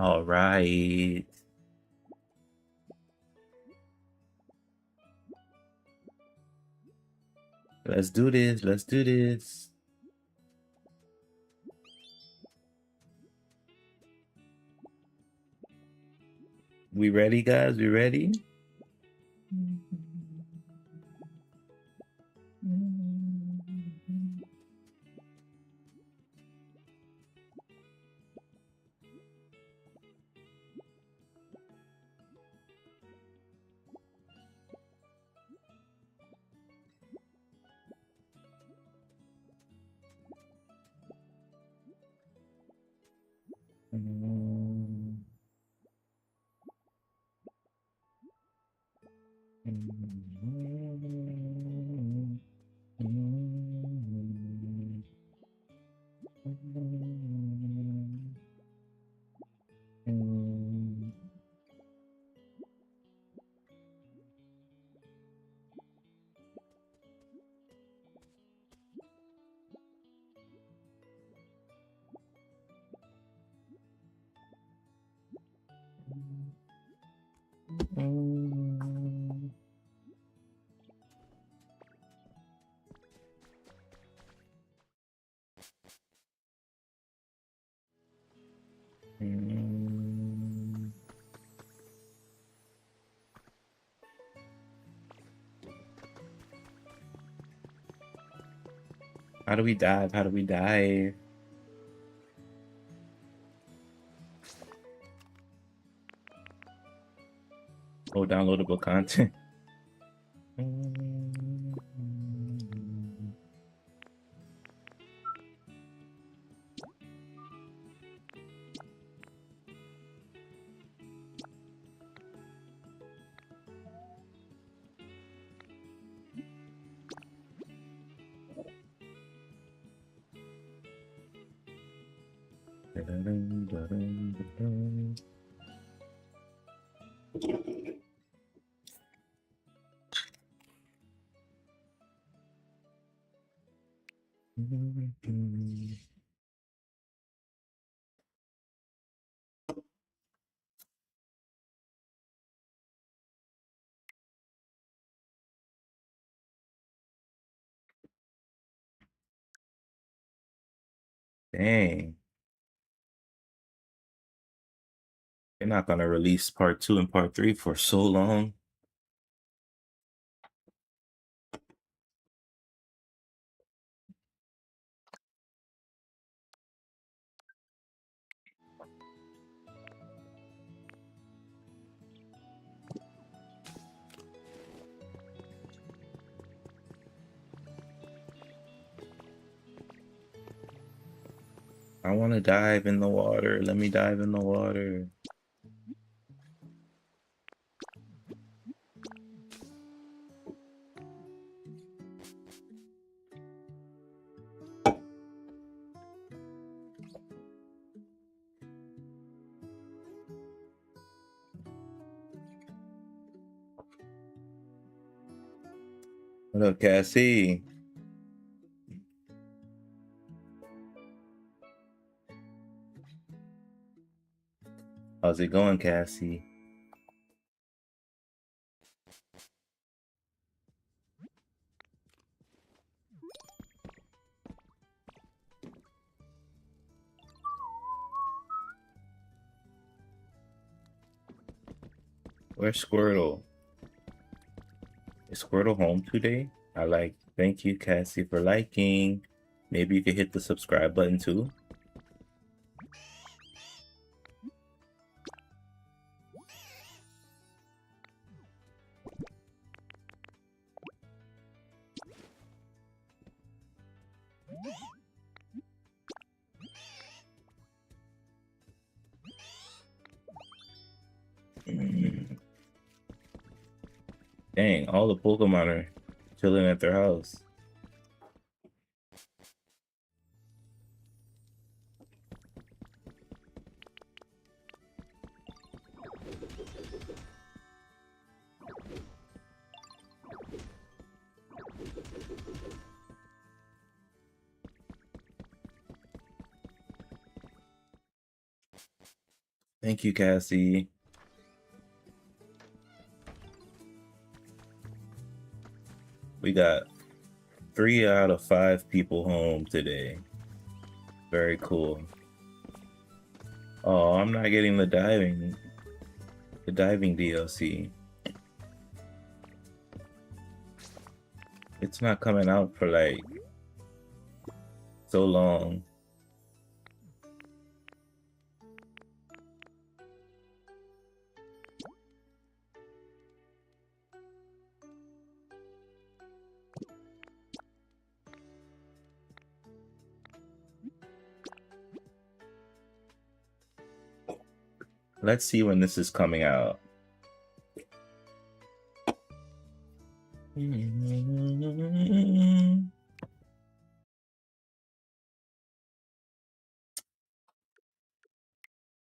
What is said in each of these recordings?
All right. Let's do this. Let's do this. We ready, guys? We ready? How do we dive? How do we dive? Oh, downloadable content. Dang. They're not gonna release part 2 and part 3 for so long. I want to dive in the water. Let me dive in the water. What up, Cassie? How's it going, Cassie? Where's Squirtle? Is Squirtle home today? Thank you, Cassie, for liking. Maybe you could hit the subscribe button too. Dang, all the Pokemon are chilling at their house. Thank you, Cassie. We got 3 out of 5 people home today. Very cool. Oh, I'm not getting the diving DLC. It's not coming out for like so long. Let's see when this is coming out.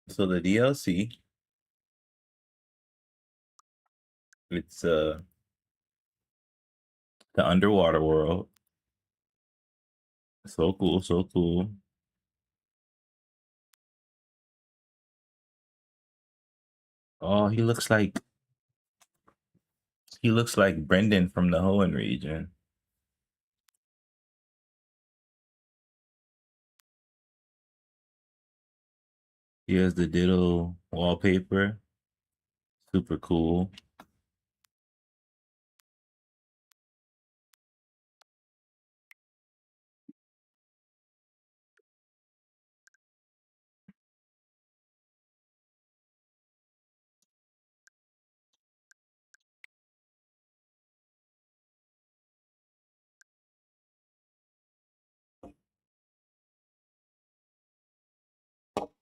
So the DLC, it's the underwater world. So cool, so cool. Oh, he looks like Brendan from the Hoenn region. Here's the Ditto wallpaper. Super cool.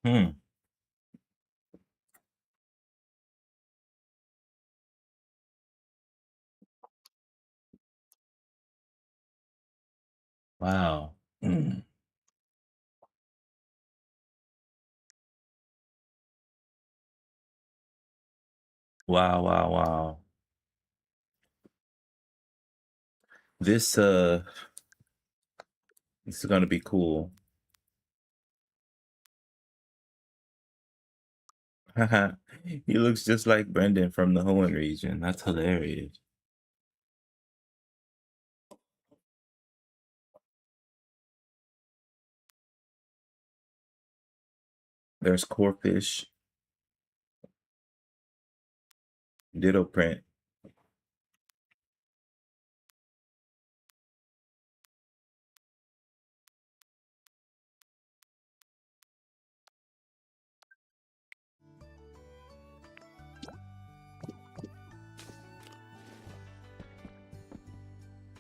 Hmm. Wow. Wow, wow, wow. This is gonna be cool. He looks just like Brendan from the Hoenn region. That's hilarious. There's Corfish, Ditto print.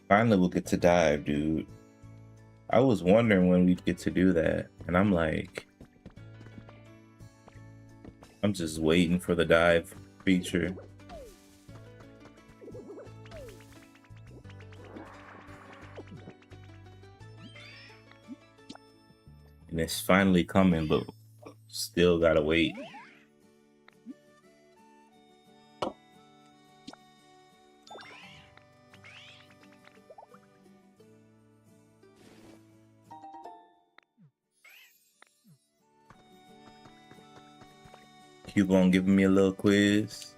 Finally, we'll get to dive, dude. I was wondering when we'd get to do that, and I'm like, I'm just waiting for the dive feature. And it's finally coming, but still gotta wait. Cubone giving me a little quiz.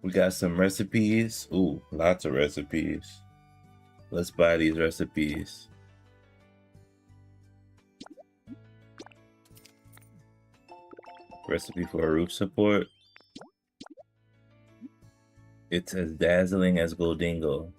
We got some recipes. Ooh, lots of recipes. Let's buy these recipes. Recipe for a roof support. It's as dazzling as Goldingo.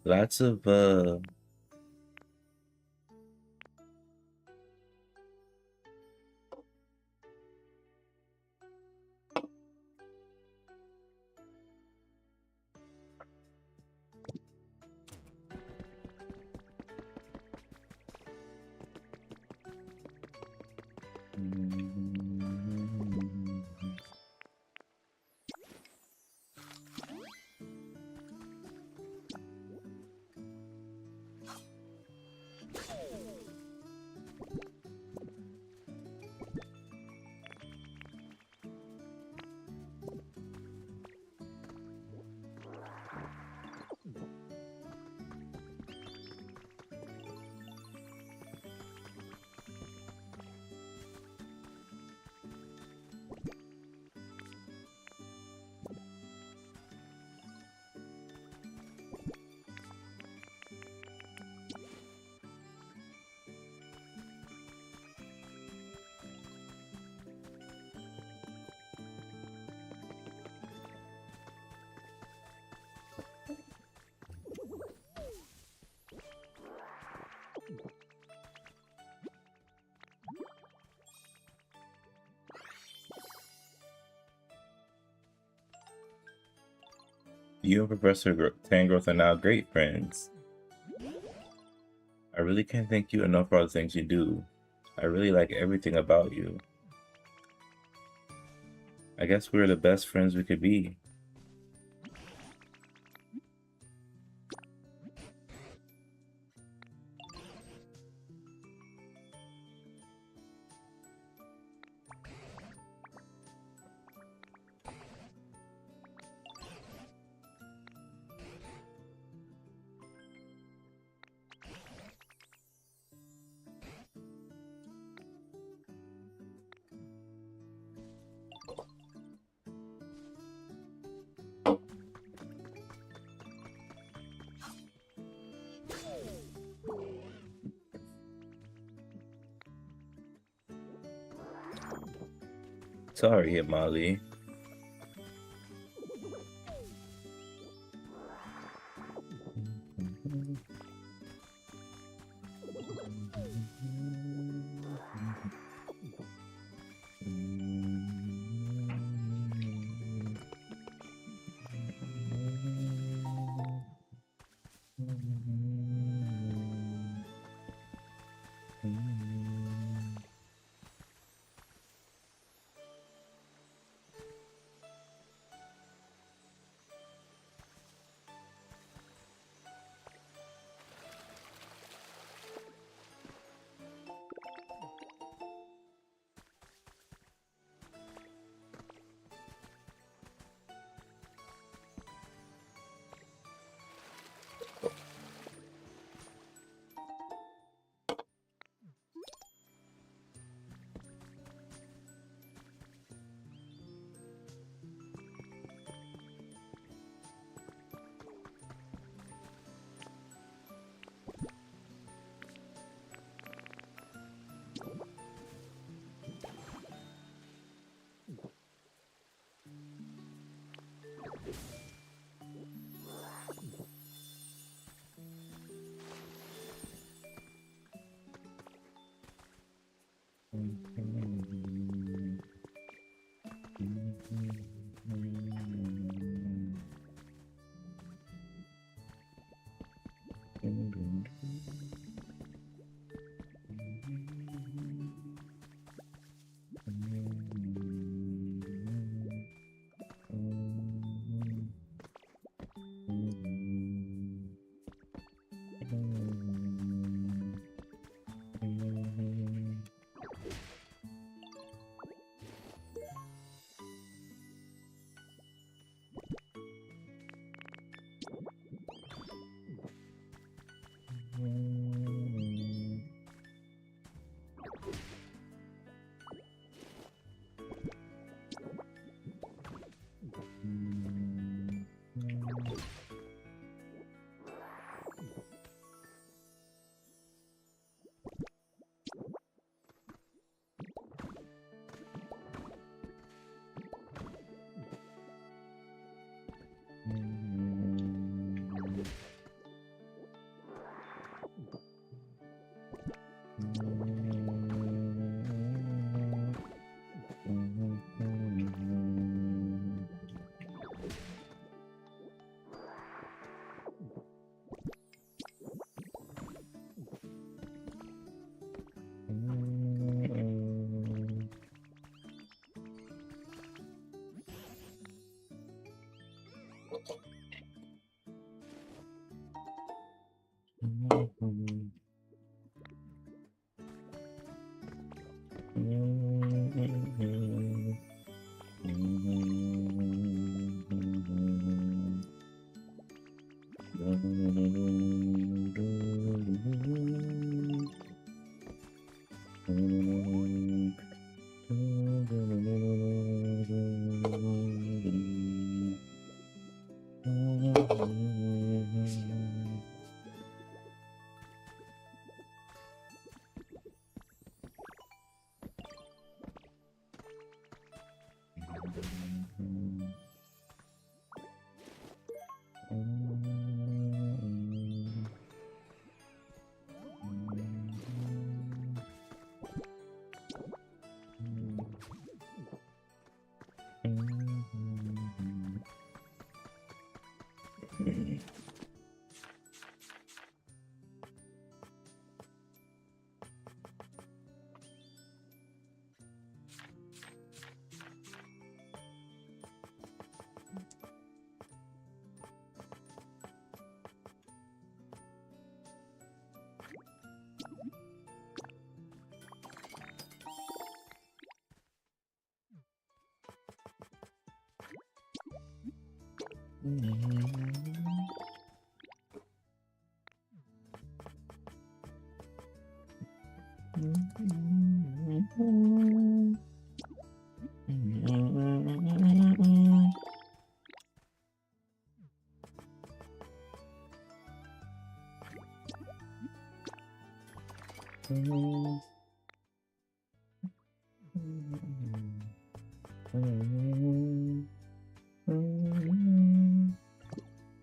Lots of you and Professor Tangrowth are now great friends. I really can't thank you enough for all the things you do. I really like everything about you. I guess we're the best friends we could be. Sorry, Molly.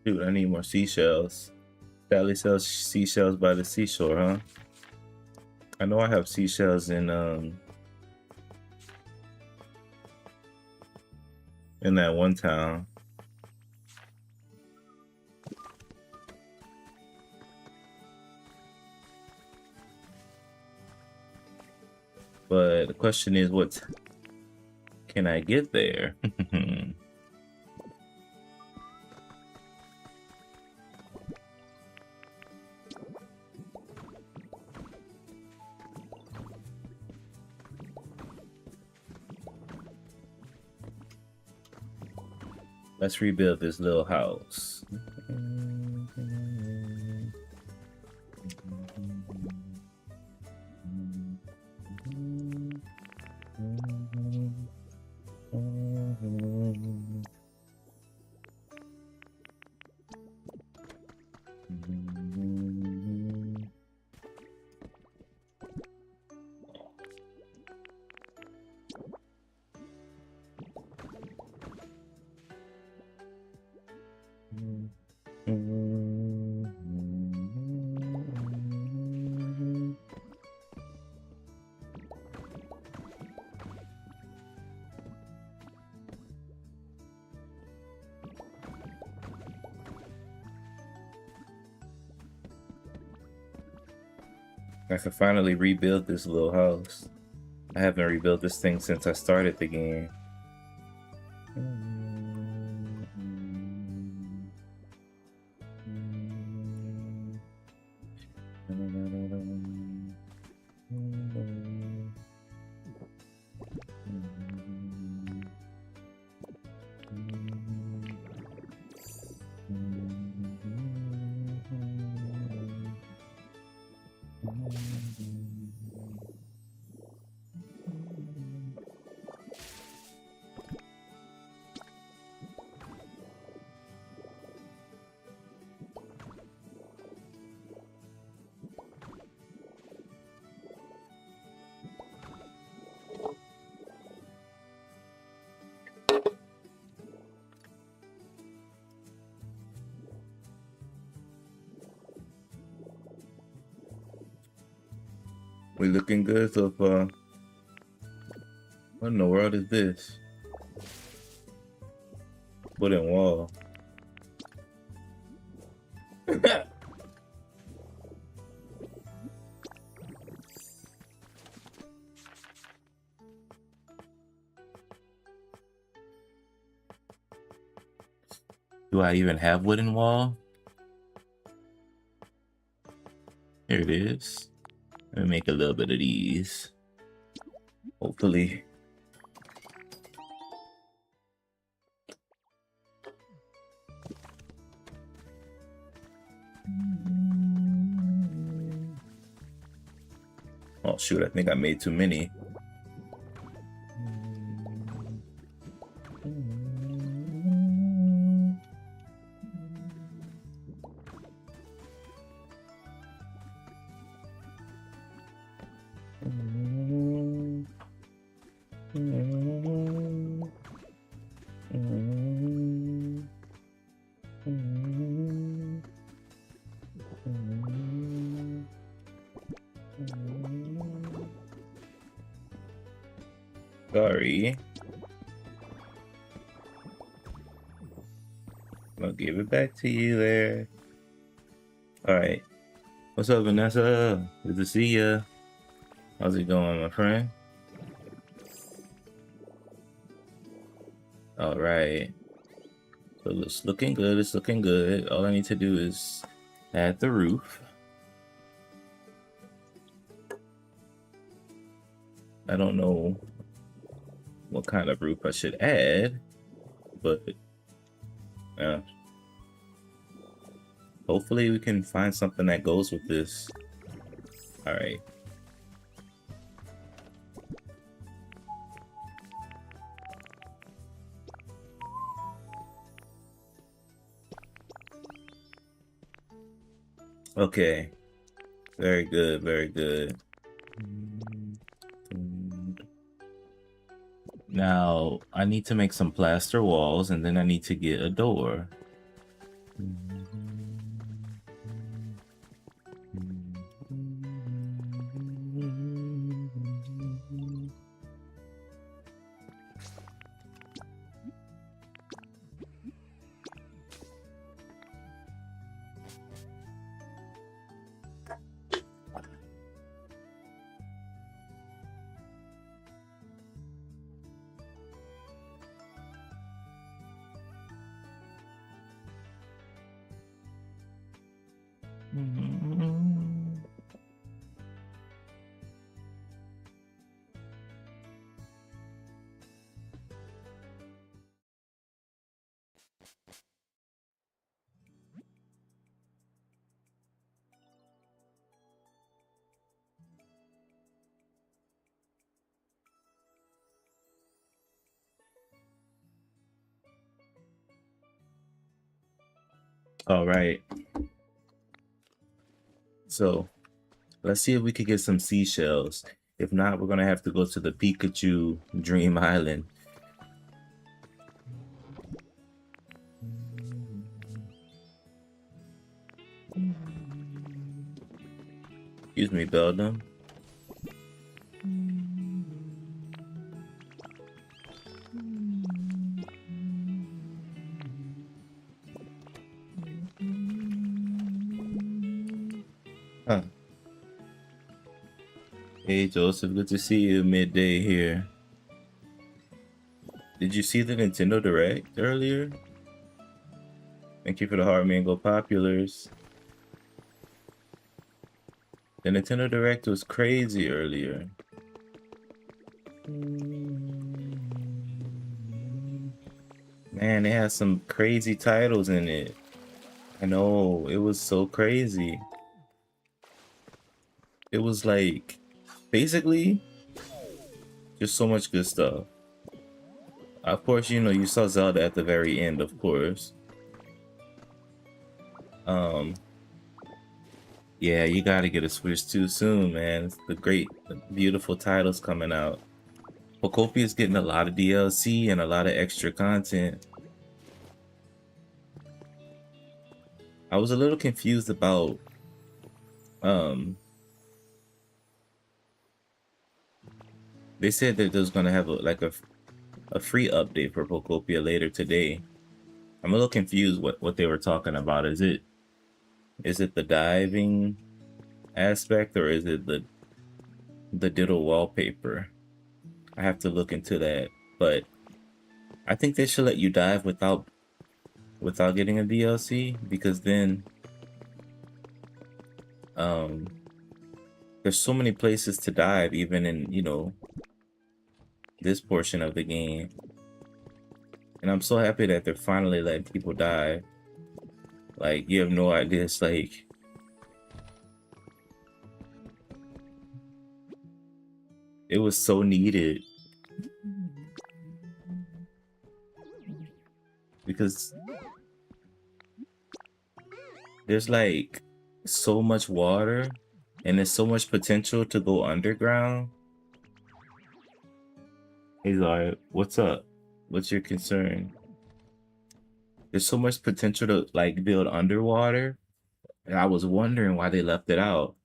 Dude, I need more seashells. Sally sells seashells by the seashore, huh? I know I have seashells in that one town. But the question is, what can I get there? Let's rebuild this little house. I can finally rebuild this little house. I haven't rebuilt this thing since I started the game. We looking good so far. What in the world is this? Wooden wall. Do I even have wooden wall? Here it is. Let me make a little bit of these. Hopefully. Oh shoot, I think I made too many. Sorry. I'll give it back to you there. Alright. What's up, Vanessa? Good to see ya. How's it going, my friend? Alright. So it's looking good, it's looking good. All I need to do is add the roof. I don't know what kind of roof I should add, but hopefully we can find something that goes with this. All right. Okay. Very good, very good. Now, I need to make some plaster walls, and then I need to get a door. All right. So let's see if we could get some seashells. If not, we're gonna have to go to the Pikachu Dream Island. Excuse me, Beldum. Huh. Hey Joseph, good to see you midday here. Did you see the Nintendo Direct earlier? Thank you for the Heart Mango Populars. The Nintendo Direct was crazy earlier. Man, it has some crazy titles in it. I know, it was so crazy. It was like, basically, just so much good stuff. Of course, you know, you saw Zelda at the very end, of course. Yeah, you gotta get a Switch 2 soon, man. It's the great, beautiful titles coming out. Pokopia is getting a lot of DLC and a lot of extra content. I was a little confused about they said that there's gonna have a free update for Pokopia later today. I'm a little confused what they were talking about. Is it the diving aspect, or is it the diddle wallpaper? I have to look into that, but I think they should let you dive without without getting a DLC, because then there's so many places to dive, even in, you know, this portion of the game. And I'm so happy that they're finally letting people dive. Like, you have no idea. It's like, it was so needed. Because there's like so much water and there's so much potential to go underground. He's like, what's up? What's your concern? There's so much potential to like build underwater. And I was wondering why they left it out.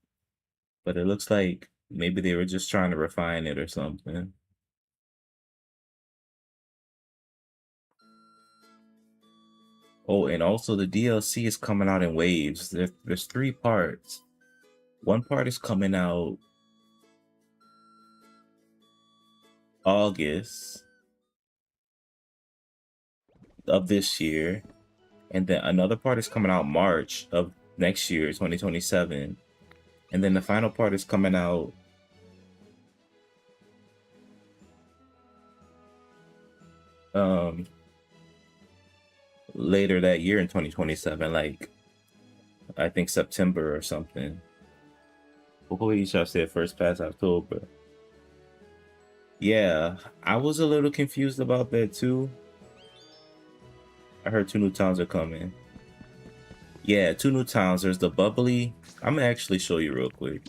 But it looks like maybe they were just trying to refine it or something. Oh, and also the DLC is coming out in waves. There's 3 parts. One part is coming out August of this year, and then another part is coming out March of next year, 2027, and then the final part is coming out later that year in 2027, like I think September or something. Hopefully, shall say first pass October. Yeah, I was a little confused about that too. I heard 2 new towns are coming. Yeah, 2 new towns. There's the bubbly. I'm gonna actually show you real quick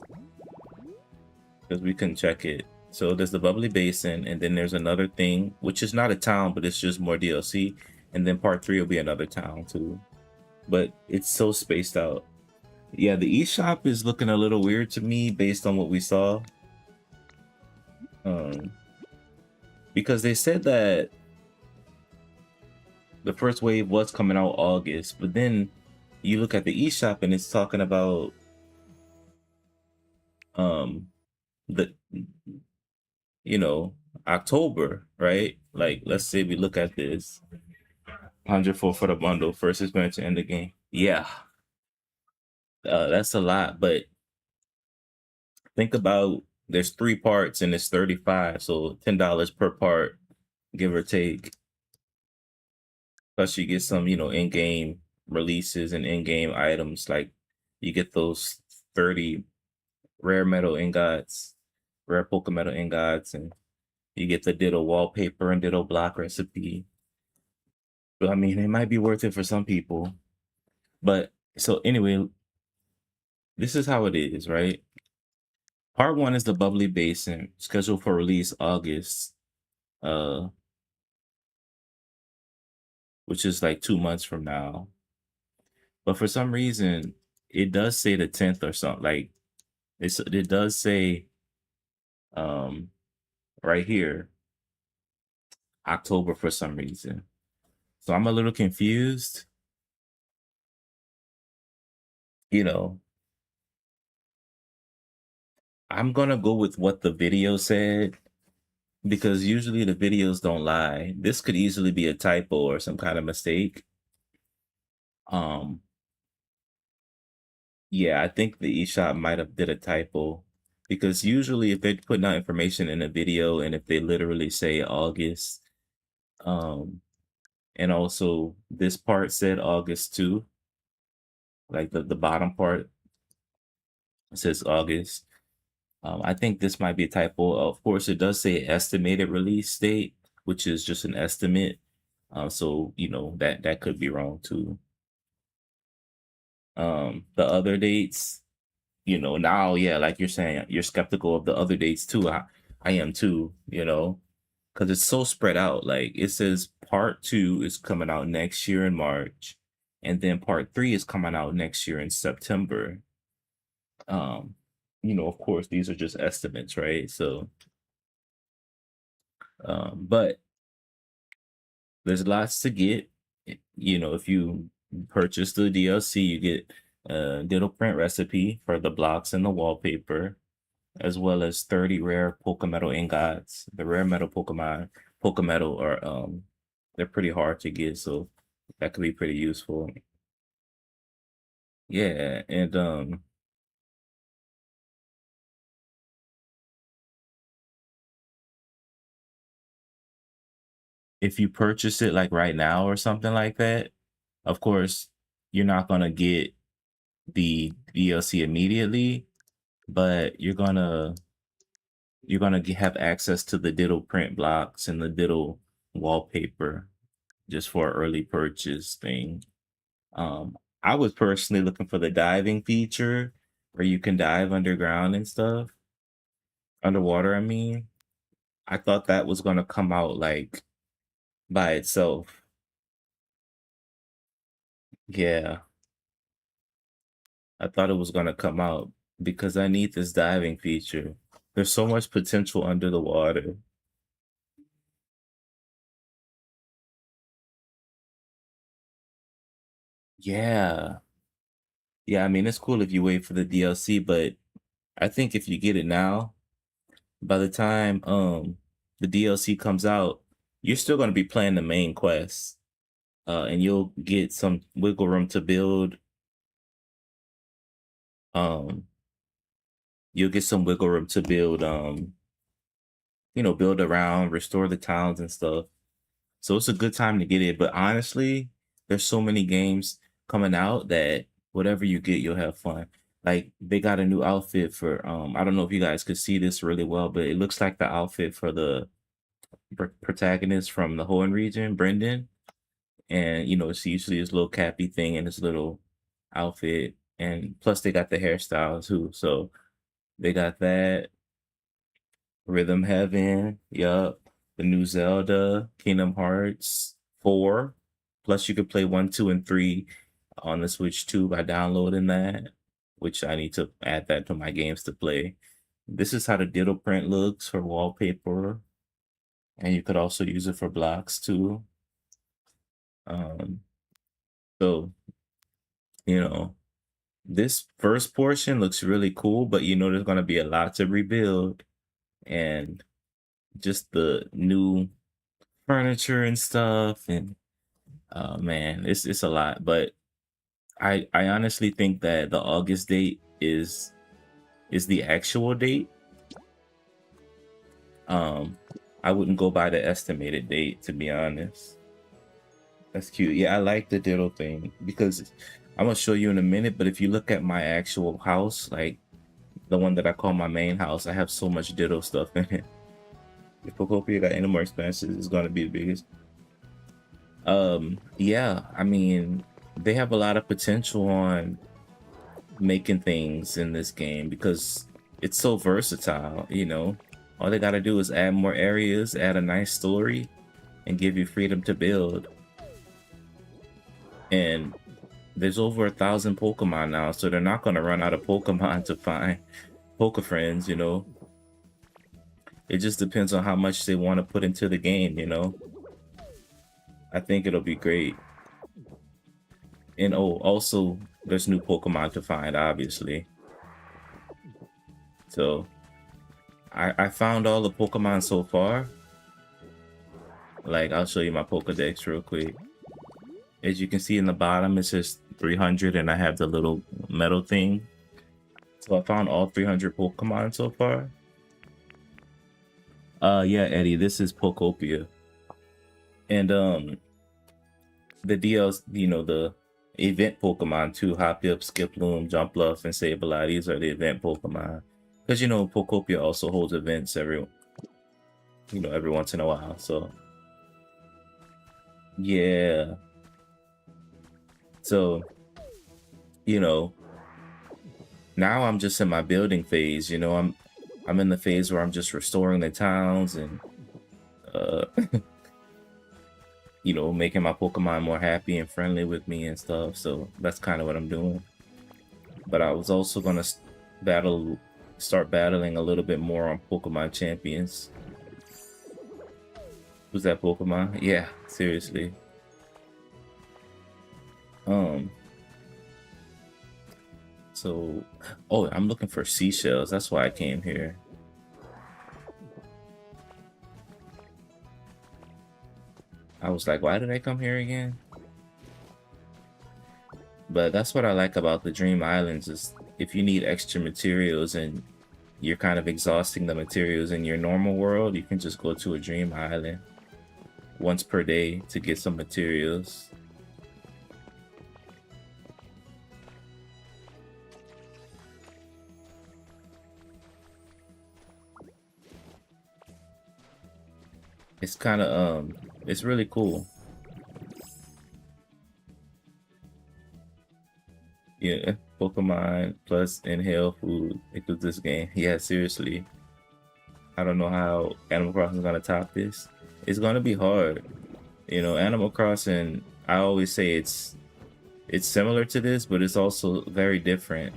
because we can check it. So there's the bubbly basin, and then there's another thing, which is not a town, but it's just more DLC. And then part 3 will be another town too. But it's so spaced out. Yeah, the eShop is looking a little weird to me based on what we saw. Because they said that the first wave was coming out August, but then you look at the eShop and it's talking about the, you know, October, right? Like, let's say we look at this 104 for the bundle, first expansion in the game. Yeah, that's a lot, but think about there's 3 parts and it's 35, so $10 per part, give or take. Plus you get some, you know, in-game releases and in-game items, like you get those 30 rare metal ingots, rare Pokemon metal ingots, and you get the Ditto wallpaper and Ditto block recipe. But I mean, it might be worth it for some people. But so anyway, this is how it is, right? Part 1 is the bubbly basin, scheduled for release August, which is like 2 months from now. But for some reason, it does say the 10th or something. Like it does say right here October for some reason. So I'm a little confused. You know, I'm gonna go with what the video said because usually the videos don't lie. This could easily be a typo or some kind of mistake. Um, yeah, I think the eShop might have did a typo because usually if they're putting out information in a video and if they literally say August, and also this part said August too, like the bottom part says August. I think this might be a typo. Of course, it does say estimated release date, which is just an estimate. So you know that could be wrong too. The other dates, you know, now yeah, like you're saying, you're skeptical of the other dates too. I am too, you know, because it's so spread out. Like it says part 2 is coming out next year in March, and then part 3 is coming out next year in September. Um, you know, of course, these are just estimates, right? So, but there's lots to get. You know, if you purchase the DLC, you get a little print recipe for the blocks and the wallpaper, as well as 30 rare Pokemetal ingots. The rare metal Pokemon, Pokemetal are they're pretty hard to get, so That could be pretty useful. Yeah, and if you purchase it like right now or something like that, of course, you're not gonna get the DLC immediately, but you're gonna have access to the digital print blocks and the digital wallpaper just for an early purchase thing. I was personally looking for the diving feature where you can dive underground and stuff, underwater. I mean, I thought that was gonna come out like by itself. Yeah, I thought it was gonna come out because I need this diving feature. There's so much potential under the water. Yeah. Yeah, I mean, it's cool if you wait for the DLC, but I think if you get it now, by the time the DLC comes out, you're still going to be playing the main quest. And you'll get some wiggle room to build um you'll get some wiggle room to build build around, restore the towns and stuff. So it's a good time to get it. But honestly, there's so many games coming out that whatever you get, you'll have fun. Like they got a new outfit for I don't know if you guys could see this really well, but it looks like the outfit for the protagonist from the Hoenn region, Brendan. And it's usually his little cappy thing and his little outfit. And plus they got the hairstyles too. So they got that. Rhythm Heaven, yup. The new Zelda, Kingdom Hearts 4. Plus you could play 1, 2, and 3 on the Switch too by downloading that, which I need to add that to my games to play. This is how the digital print looks for wallpaper, and you could also use it for blocks too. Um, so, you know, this first portion looks really cool, but there's gonna be a lot to rebuild, and just the new furniture and stuff, and oh man, it's a lot. But I honestly think that the August date is the actual date. Um, I wouldn't go by the estimated date, to be honest. That's cute. Yeah, I like the diddle thing because I'm gonna show you in a minute. But if you look at my actual house, like the one that I call my main house, I have so much diddle stuff in it. If Pokopia got any more expansions, it's gonna be the biggest. Yeah, I mean, they have a lot of potential on making things in this game because it's so versatile. All they gotta do is add more areas, add a nice story, and give you freedom to build. And there's over 1,000 Pokemon now, so they're not gonna run out of Pokemon to find Poke Friends. It just depends on how much they want to put into the game. I think it'll be great. And oh, also there's new Pokemon to find, obviously. So I found all the Pokemon so far. Like I'll show you my Pokedex real quick. As you can see in the bottom, it says 300, and I have the little metal thing. So I found all 300 Pokemon so far. Yeah, Eddie, this is Pokopia. And the DLs, the event Pokemon too, Hoppip, Skiploom, Jumpluff, and Sableye. These are the event Pokemon. Because Pokopia also holds events every once in a while. So yeah. So, you know, now I'm just in my building phase, I'm in the phase where I'm just restoring the towns and uh making my Pokemon more happy and friendly with me and stuff. So that's kind of what I'm doing. But I was also gonna start battling a little bit more on Pokemon Champions. Who's that Pokemon? Yeah, seriously. Um, so, oh, I'm looking for seashells. That's why I came here. I was like, why did I come here again? But that's what I like about the Dream Islands is if you need extra materials and you're kind of exhausting the materials in your normal world, you can just go to a Dream Island once per day to get some materials. It's kind of it's really cool. Yeah, Pokemon plus inhale food equals this game. Yeah, seriously. I don't know how Animal Crossing is gonna top this. It's gonna be hard. You know, Animal Crossing, I always say it's similar to this, but it's also very different.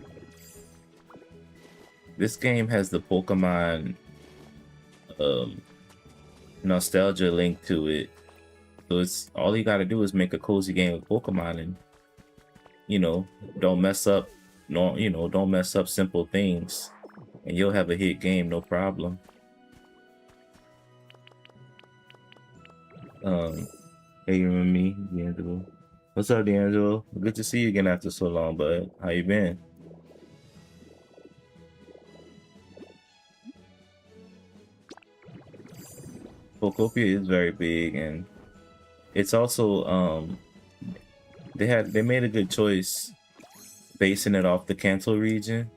This game has the Pokemon um nostalgia link to it. So it's all you gotta do is make a cozy game with Pokemon and you know, don't mess up don't mess up simple things and you'll have a hit game, no problem. Hey, you remember me, D'Angelo? What's up, D'Angelo? Good to see you again after so long, bud. How you been? Pokopia is very big, and it's also they made a good choice basing it off the Kanto region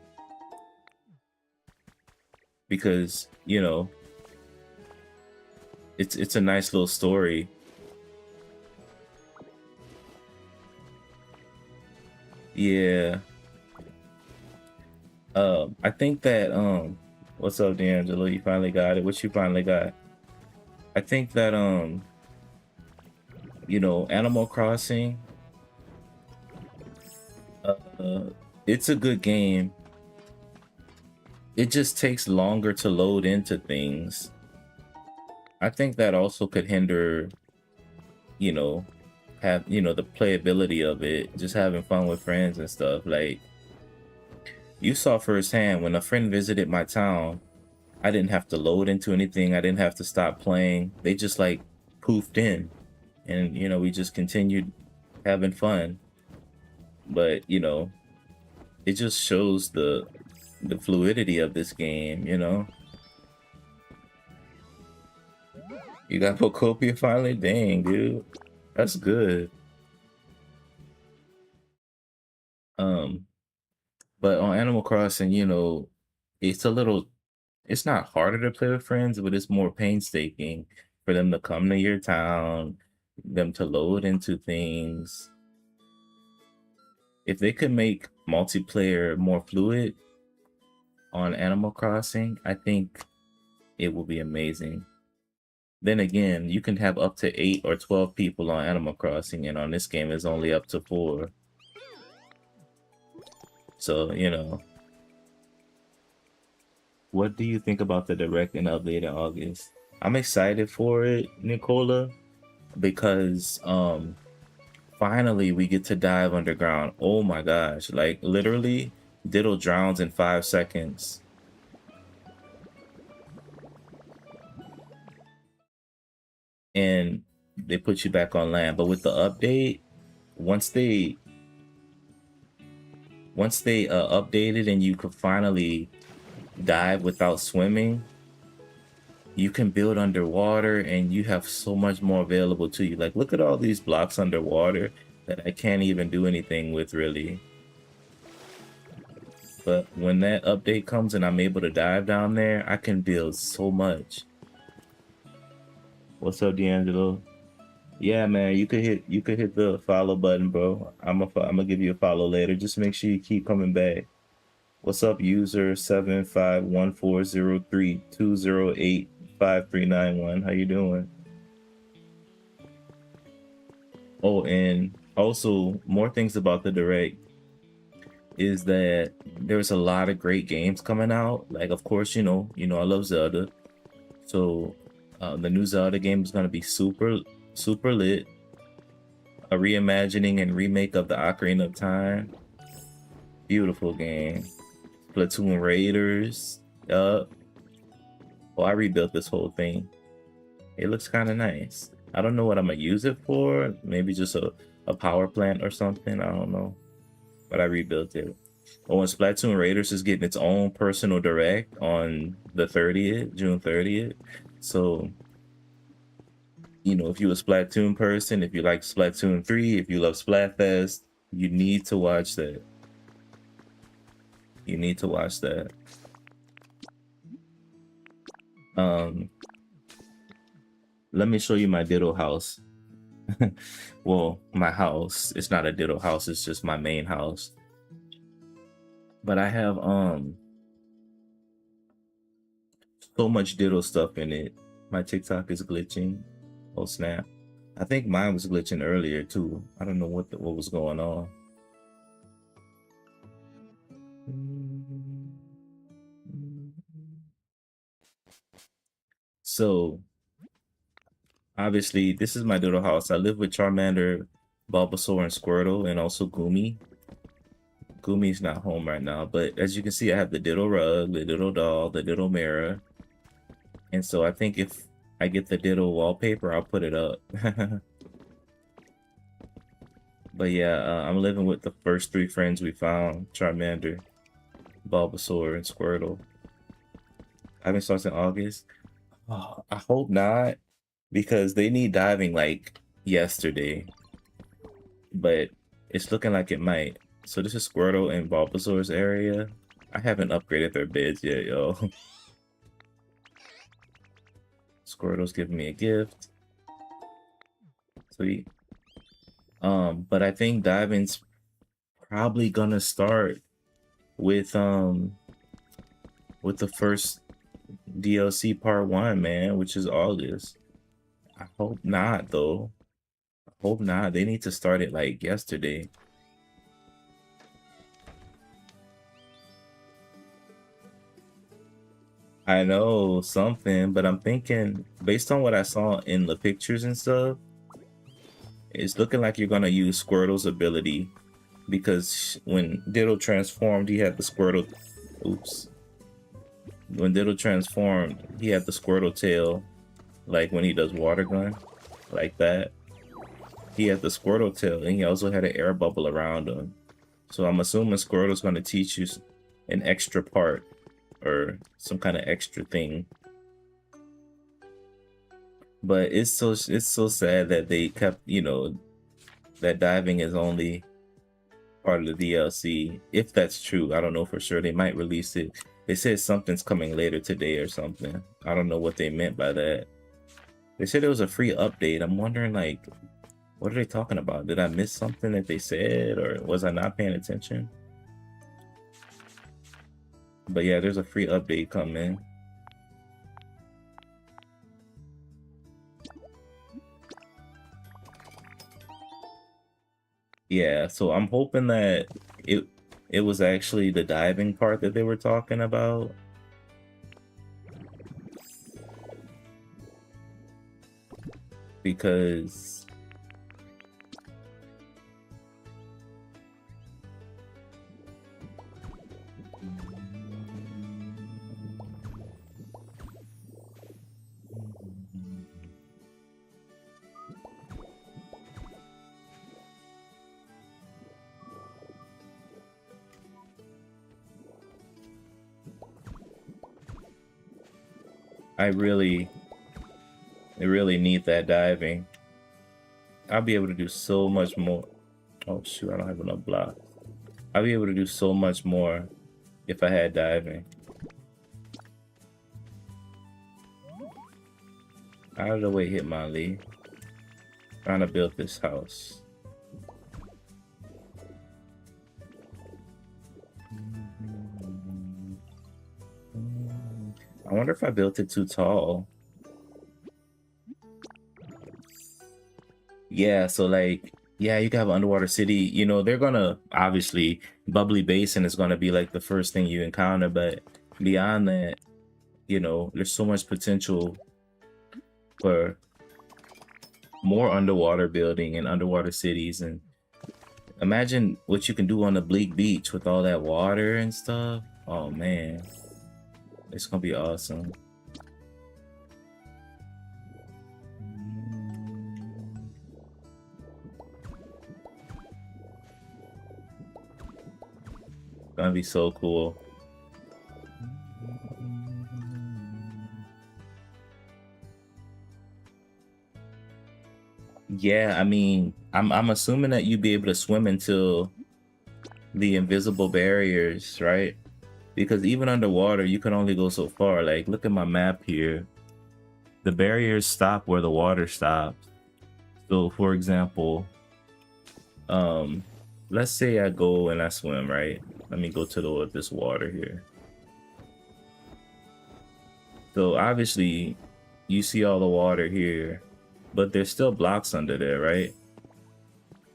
because you know it's a nice little story. Yeah. I think that what's up, D'Angelo? You finally got it. What you finally got? I think that you know, Animal Crossing, it's a good game. It just takes longer to load into things. I think that also could hinder, you know, the playability of it, just having fun with friends and stuff. Like you saw firsthand when a friend visited my town, I didn't have to load into anything. I didn't have to stop playing. They just like poofed in and you know, we just continued having fun. But, you know, it just shows the fluidity of this game, you know. You got Pokopia finally? Dang, dude. That's good. Um, but on Animal Crossing, you know, it's a little it's not harder to play with friends, but it's more painstaking for them to come to your town, them to load into things. If they could make multiplayer more fluid on Animal Crossing, I think it will be amazing. Then again, you can have up to 8 or 12 people on Animal Crossing, and on this game, it's only up to 4. So, you know, what do you think about the direct and update in August? I'm excited for it, Nicola, because finally we get to dive underground. Oh my gosh, like literally Diddle drowns in 5 seconds. And they put you back on land. But with the update, once they updated and you could finally dive without swimming, you can build underwater and you have so much more available to you. Like, look at all these blocks underwater that I can't even do anything with really. But when that update comes and I'm able to dive down there, I can build so much. What's up, D'Angelo? Yeah, man, you could hit the follow button, bro. I'm gonna give you a follow later. Just make sure you keep coming back. What's up, user 7514032085391? How you doing? Oh, and also more things about the direct is that there's a lot of great games coming out. Like, of course, I love Zelda. So the new Zelda game is gonna be super, super lit. A reimagining and remake of the Ocarina of Time. Beautiful game. Platoon Raiders. Oh, I rebuilt this whole thing. It looks kind of nice. I don't know what I'm gonna use it for. Maybe just a power plant or something. I don't know. but I rebuilt it. Oh, and Splatoon Raiders is getting its own personal direct on the 30th, June 30th. So, you know, if you're a Splatoon person, if you like Splatoon 3, if you love Splatfest, you need to watch that. You need to watch that. Let me show you my Ditto house. Well, my house. It's not a Ditto house, it's just my main house. But I have so much Ditto stuff in it. My TikTok is glitching. Oh snap. I think mine was glitching earlier too. I don't know what was going on. So obviously this is my Ditto house. I live with Charmander, Bulbasaur, and Squirtle, and also Goomy. Gumi's not home right now, but as you can see, I have the Ditto rug, the Ditto doll, the Ditto mirror. And so I think if I get the Ditto wallpaper, I'll put it up. But yeah, I'm living with the first 3 friends we found: Charmander, Bulbasaur, and Squirtle. I haven't started in August. Oh, I hope not, because they need diving like yesterday. But it's looking like it might. So this is Squirtle and Bulbasaur's area. I haven't upgraded their beds yet, yo. Squirtle's giving me a gift. Sweet. But I think diving's probably gonna start with the first DLC part 1, man, which is August. I hope not though. I hope not. They need to start it like yesterday. I know something, but I'm thinking based on what I saw in the pictures and stuff, it's looking like you're gonna use Squirtle's ability, because when Ditto transformed, he had the Squirtle. Oops. When Ditto transformed, he had the Squirtle tail, like when he does water gun, like that. He had the Squirtle tail, and he also had an air bubble around him. So I'm assuming Squirtle's gonna teach you an extra part or some kind of extra thing. But it's so sad that they kept, you know, that diving is only part of the DLC. If that's true, I don't know for sure. They might release it. They said something's coming later today or something. I don't know what they meant by that. They said it was a free update. I'm wondering, like, what are they talking about? Did I miss something that they said, or was I not paying attention? But yeah, there's a free update coming. Yeah, so I'm hoping that it was actually the diving part that they were talking about. Because I really need that diving. I'll be able to do so much more. Oh shoot, I don't have enough blocks. I'll be able to do so much more if I had diving. Out of the way, Hitmonlee. Trying to build this house. I wonder if I built it too tall. Yeah, so like, yeah, you can have an underwater city. You know, they're gonna, obviously, Bubbly Basin is gonna be like the first thing you encounter, but beyond that, you know, there's so much potential for more underwater building and underwater cities. And imagine what you can do on the bleak beach with all that water and stuff. Oh man, it's gonna be awesome. Gonna be so cool. Yeah, I mean, I'm assuming that you'd be able to swim until the invisible barriers, right? Because even underwater, you can only go so far. Like, look at my map here. The barriers stop where the water stops. So, for example, let's say I go and I swim, right? Let me go to this water here. So obviously, you see all the water here, but there's still blocks under there, right?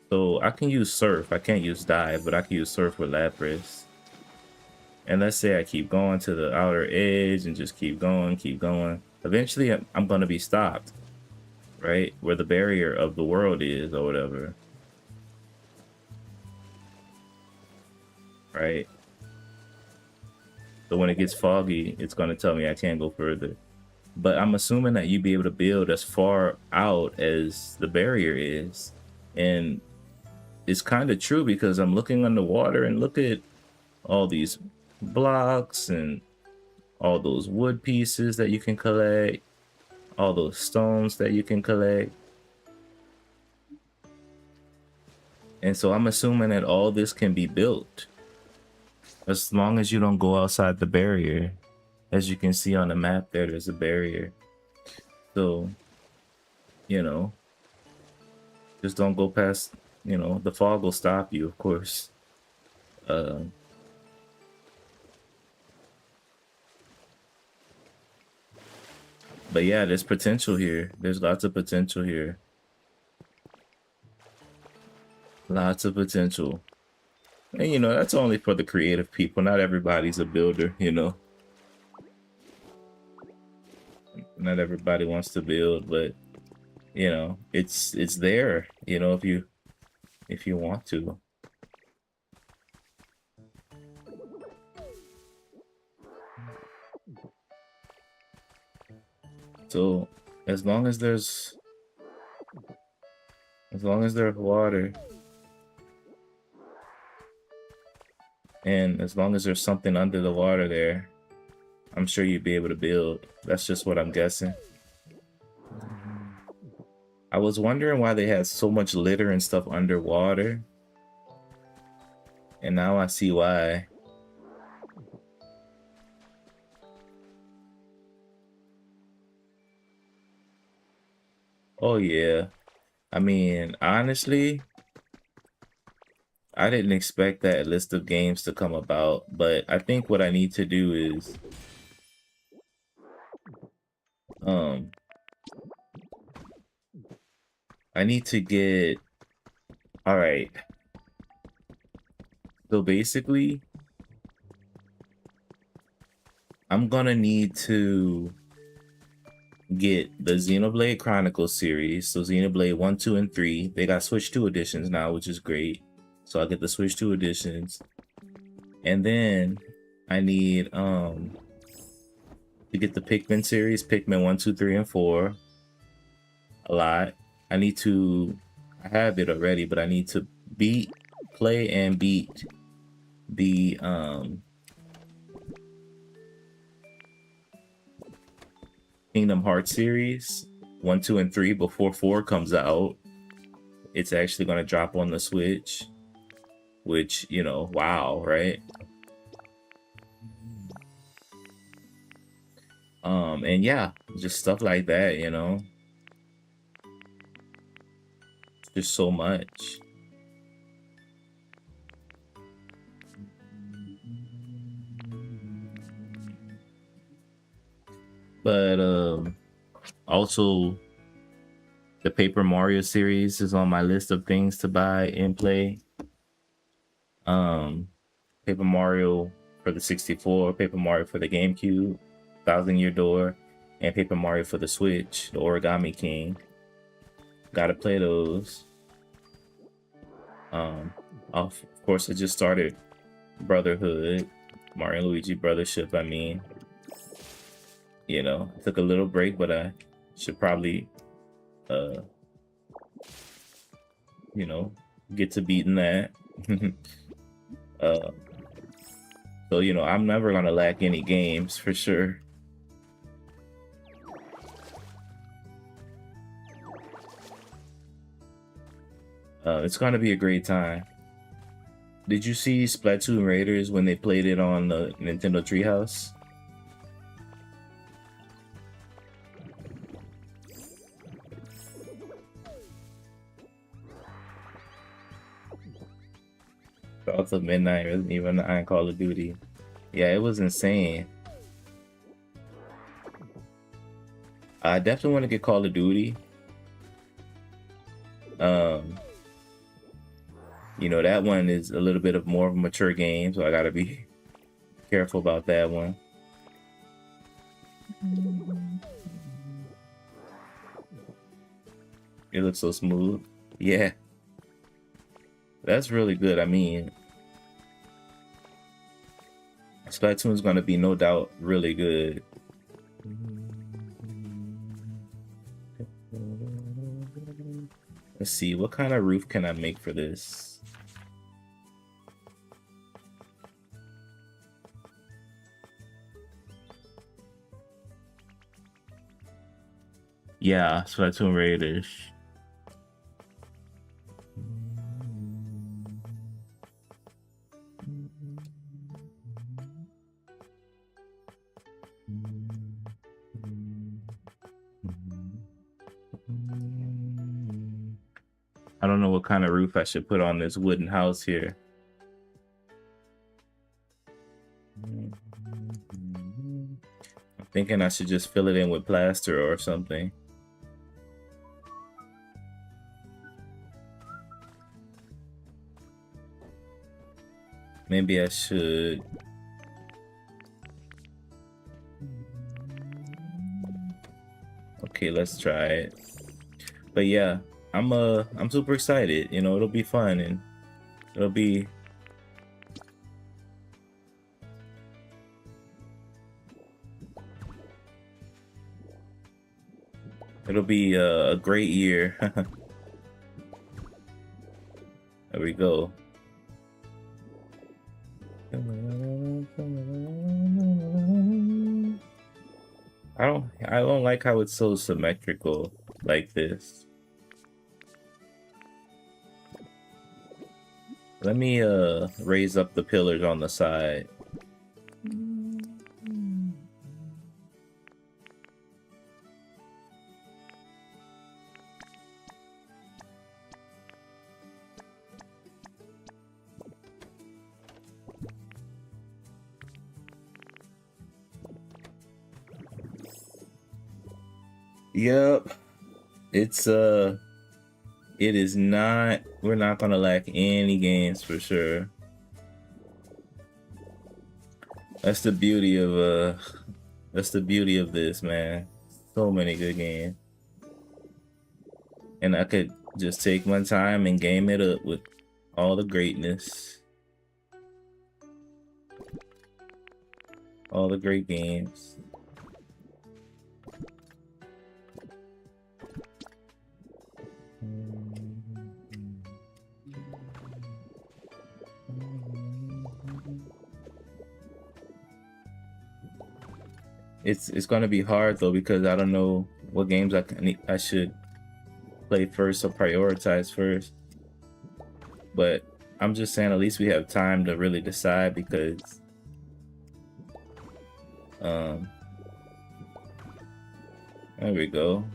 So I can use surf. I can't use dive, but I can use surf with Lapras. And let's say I keep going to the outer edge and just keep going, keep going. Eventually, I'm going to be stopped, right? Where the barrier of the world is or whatever. Right? So when it gets foggy, it's going to tell me I can't go further. But I'm assuming that you'd be able to build as far out as the barrier is. And it's kind of true because I'm looking underwater and look at all these blocks and all those wood pieces that you can collect, all those stones that you can collect. And so I'm assuming that all this can be built as long as you don't go outside the barrier. As you can see on the map there's a barrier. So, you know, just don't go past, you know, the fog will stop you, of course. But yeah, there's potential here. There's lots of potential here. Lots of potential. And, you know, that's only for the creative people. Not everybody's a builder, you know. Not everybody wants to build, but, you know, it's there, you know, if you want to. So, as long as there's water, and as long as there's something under the water there, I'm sure you'd be able to build. That's just what I'm guessing. I was wondering why they had so much litter and stuff underwater. And now I see why. Oh yeah. I mean, honestly, I didn't expect that list of games to come about, but I think what I need to do is I need to get all right. So basically, I'm gonna need to get the Xenoblade Chronicles series. So Xenoblade 1, 2, and 3. They got Switch 2 editions now, which is great. So I'll get the Switch 2 editions. And then I need to get the Pikmin series, Pikmin 1, 2, 3, and 4. A lot. I have it already, but I need to play and beat the Kingdom Hearts series 1, 2, and 3 before 4 comes out. It's actually going to drop on the Switch, which, you know, wow, right? And yeah, just stuff like that, you know. Just so much. But also the Paper Mario series is on my list of things to buy and play. Paper Mario for the 64, Paper Mario for the GameCube, Thousand Year Door, and Paper Mario for the Switch, the Origami King. Gotta play those. Of course, I just started Brotherhood, Mario and Luigi Brothership, I mean. You know, took a little break, but I should probably, you know, get to beating that. So, you know, I'm never gonna lack any games for sure. It's gonna be a great time. Did you see Splatoon Raiders when they played it on the Nintendo Treehouse? Thoughts of Midnight, Resident Evil 9, Call of Duty. Yeah, it was insane. I definitely want to get Call of Duty. You know, that one is a little bit of more of a mature game, so I gotta be careful about that one. It looks so smooth. Yeah. That's really good. I mean, Splatoon's gonna be no doubt really good. Let's see, what kind of roof can I make for this? Yeah, Splatoon Raiders. I don't know what kind of roof I should put on this wooden house here. I'm thinking I should just fill it in with plaster or something. Maybe I should. Okay, let's try it. But yeah, I'm super excited. You know, it'll be fun and it'll be a great year. There we go. I don't like how it's so symmetrical like this. Let me raise up the pillars on the side. Yep. It is not, we're not gonna lack any games for sure. That's the beauty of this, man. So many good games. And I could just take my time and game it up with all the greatness. All the great games. It's gonna be hard though because I don't know what games I should play first or prioritize first. But I'm just saying at least we have time to really decide because there we go.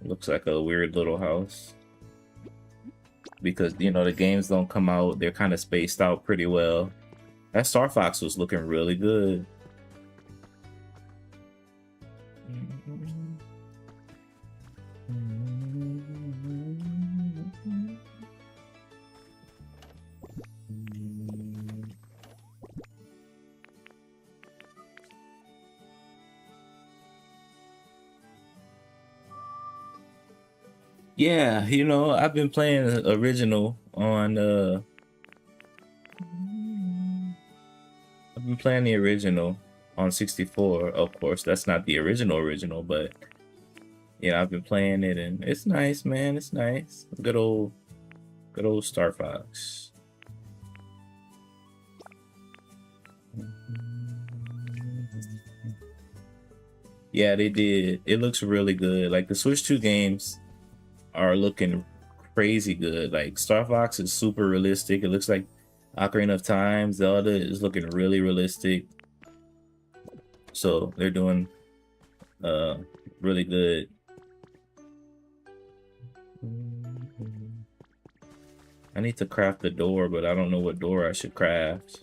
Looks like a weird little house. Because, you know, the games don't come out, they're kind of spaced out pretty well. That Star Fox was looking really good. Yeah, you know, I've been playing original on I've been playing the original on 64. Of course, that's not the original, but yeah, I've been playing it and it's nice, man. It's nice. Good old Star Fox. Yeah, they did. It looks really good. Like the Switch 2 games are looking crazy good. Like Star Fox is super realistic. It looks like Ocarina of Time. Zelda is looking really realistic. So they're doing really good. I need to craft the door, but I don't know what door I should craft.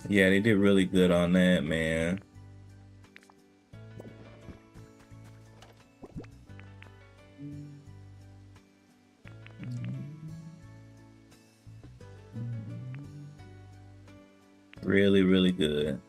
Yeah, they did really good on that, man. Really, really good.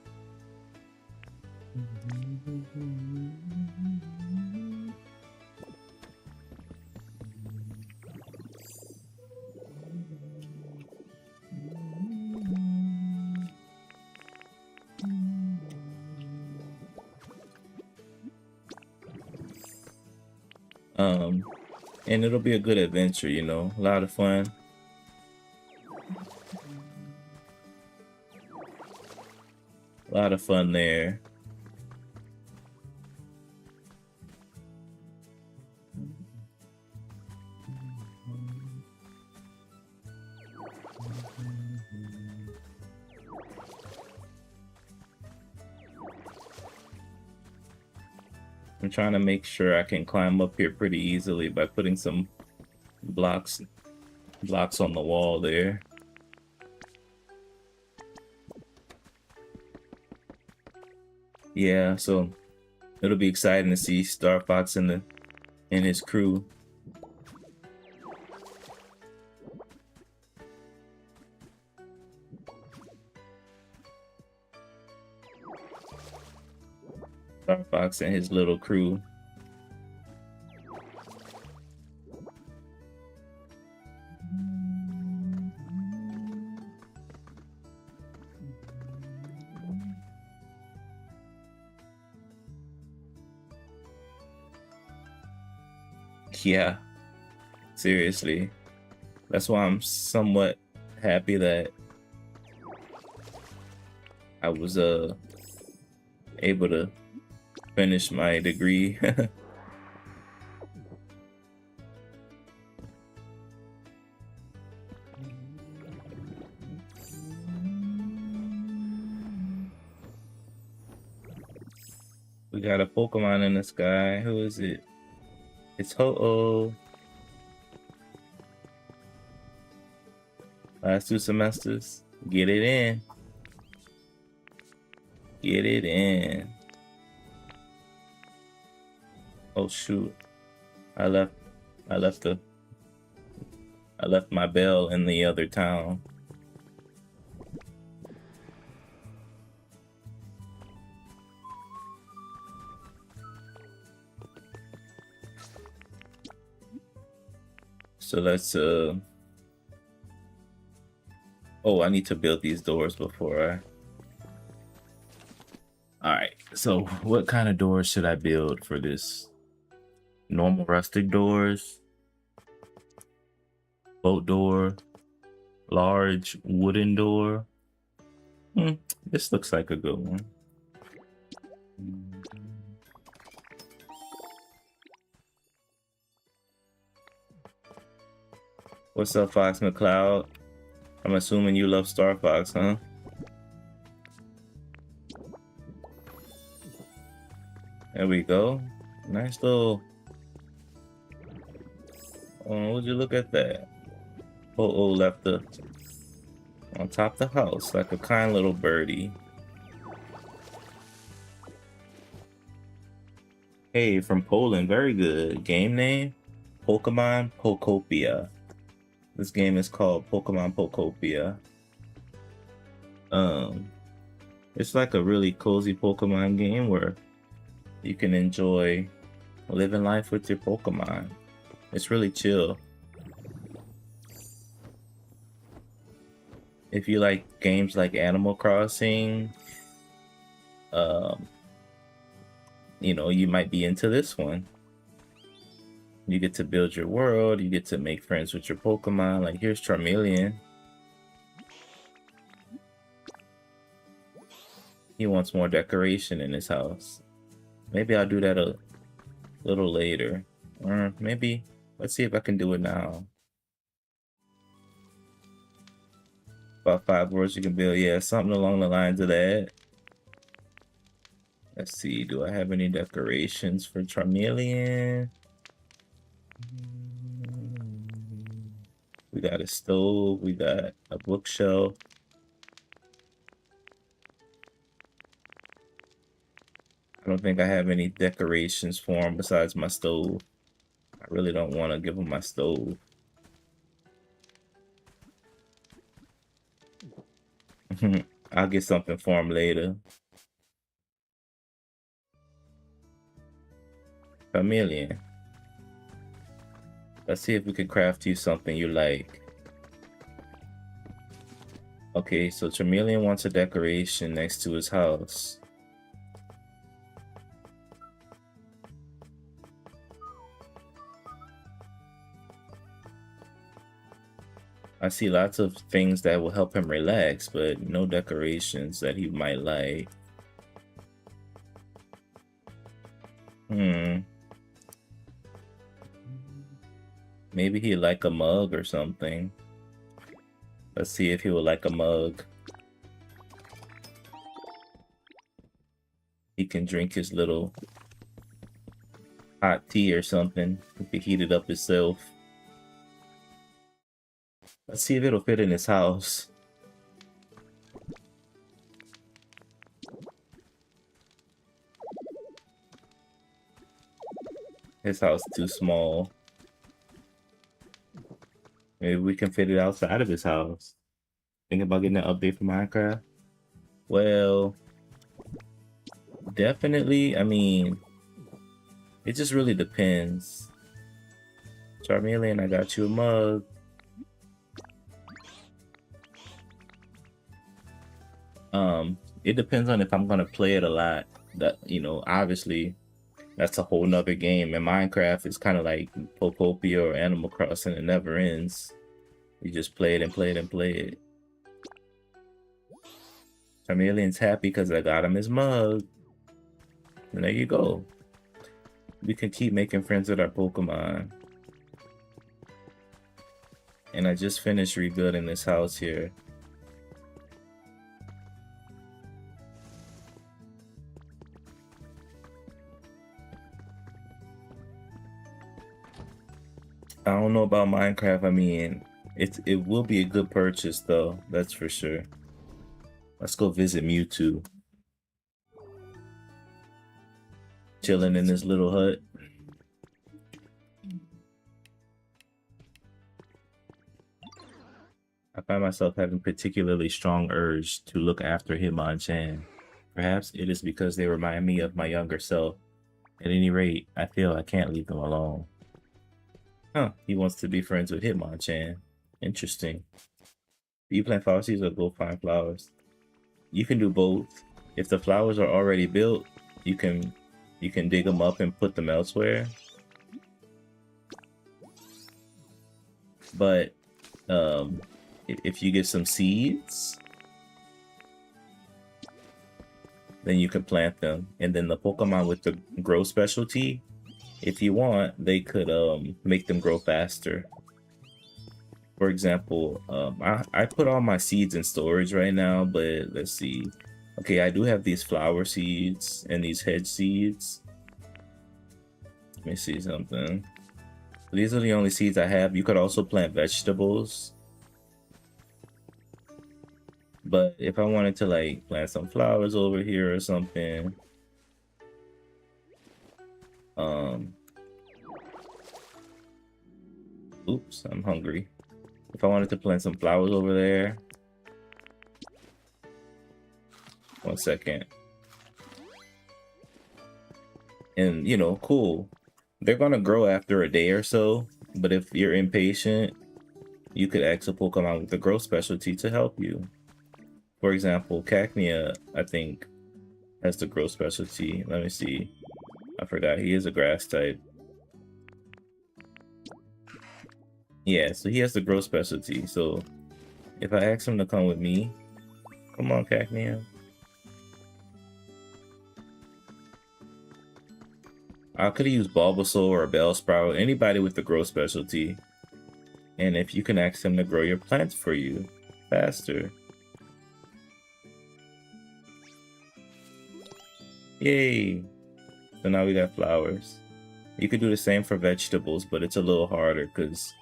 And it'll be a good adventure, you know, a lot of fun. A lot of fun there. I'm trying to make sure I can climb up here pretty easily by putting some blocks on the wall there. Yeah, so it'll be exciting to see Star Fox and his crew. Star Fox and his little crew. Yeah, seriously. That's why I'm somewhat happy that I was able to finish my degree. We got a Pokemon in the sky. Who is it? It's Ho-Oh. Last 2 semesters. Get it in. Get it in. Oh shoot. I left my bell in the other town. So let's oh, I need to build these doors before Alright, so what kind of doors should I build for this? Normal rustic doors, boat door, large wooden door. This looks like a good one. What's up, Fox McCloud? I'm assuming you love Star Fox, huh? There we go. Nice little... Oh, would you look at that? Oh, left on top of the house like a kind little birdie. Hey, from Poland, very good. Game name? Pokémon Pokopia. This game is called Pokémon Pokopia. It's like a really cozy Pokemon game where you can enjoy living life with your Pokemon. It's really chill. If you like games like Animal Crossing, um, you know, you might be into this one. You get to build your world, you get to make friends with your Pokemon. Like, here's Charmeleon. He wants more decoration in his house. Maybe I'll do that a little later. Or maybe, let's see if I can do it now. About 5 words you can build. Yeah, something along the lines of that. Let's see, do I have any decorations for Charmeleon? We got a stove, we got a bookshelf. I don't think I have any decorations for him besides my stove. I really don't want to give him my stove. I'll get something for him later. Chameleon. Let's see if we can craft you something you like. Okay, so Chameleon wants a decoration next to his house. I see lots of things that will help him relax, but no decorations that he might like. Maybe he'd like a mug or something. Let's see if he would like a mug. He can drink his little hot tea or something. He can heat it up himself. Let's see if it'll fit in his house. His house is too small. Maybe we can fit it outside of his house. Think about getting an update for Minecraft? Well, definitely. I mean, it just really depends. Charmeleon, I got you a mug. It depends on if I'm gonna play it a lot. That, you know, obviously that's a whole nother game. And Minecraft is kind of like Pokopia or Animal Crossing. It never ends. You just play it and play it and play it. Chameleon's happy because I got him his mug. And there you go. We can keep making friends with our Pokemon. And I just finished rebuilding this house here. I don't know about Minecraft. I mean, it will be a good purchase though, that's for sure. Let's go visit Mewtwo. Chilling in this little hut. I find myself having particularly strong urge to look after Hitmonchan. Perhaps it is because they remind me of my younger self. At any rate, I feel I can't leave them alone. Huh, he wants to be friends with Hitmonchan. Interesting. Do you plant flower seeds or go find flowers? You can do both. If the flowers are already built, you can dig them up and put them elsewhere. But if you get some seeds, then you can plant them. And then the Pokemon with the grow specialty, if you want, they could make them grow faster. For example, I put all my seeds in storage right now, but let's see. Okay, I do have these flower seeds and these hedge seeds. Let me see something. These are the only seeds I have. You could also plant vegetables. But if I wanted to like plant some flowers over here or something, oops, I'm hungry. If I wanted to plant some flowers over there, 1 second. And, you know, cool. They're gonna grow after a day or so, but if you're impatient, you could ask a Pokemon with the growth specialty to help you. For example, Cacnea, I think, has the growth specialty. Let me see. I forgot. He is a grass type. Yeah, so he has the growth specialty. So if I ask him to come with me, come on, Cacnea. I could have used Bulbasaur or Bellsprout, anybody with the growth specialty. And if you can ask them to grow your plants for you faster. Yay! So now we got flowers. You could do the same for vegetables, but it's a little harder because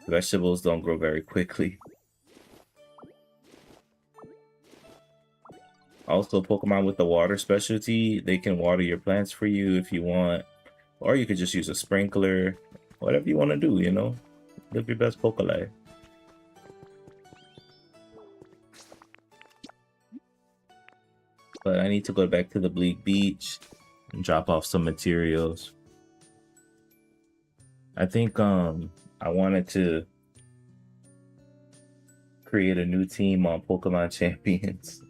vegetables don't grow very quickly. Also, Pokemon with the water specialty, they can water your plants for you if you want. Or you could just use a sprinkler. Whatever you want to do, you know? Live your best Poke life. But I need to go back to the Bleak Beach and drop off some materials. I think I wanted to create a new team on Pokemon Champions.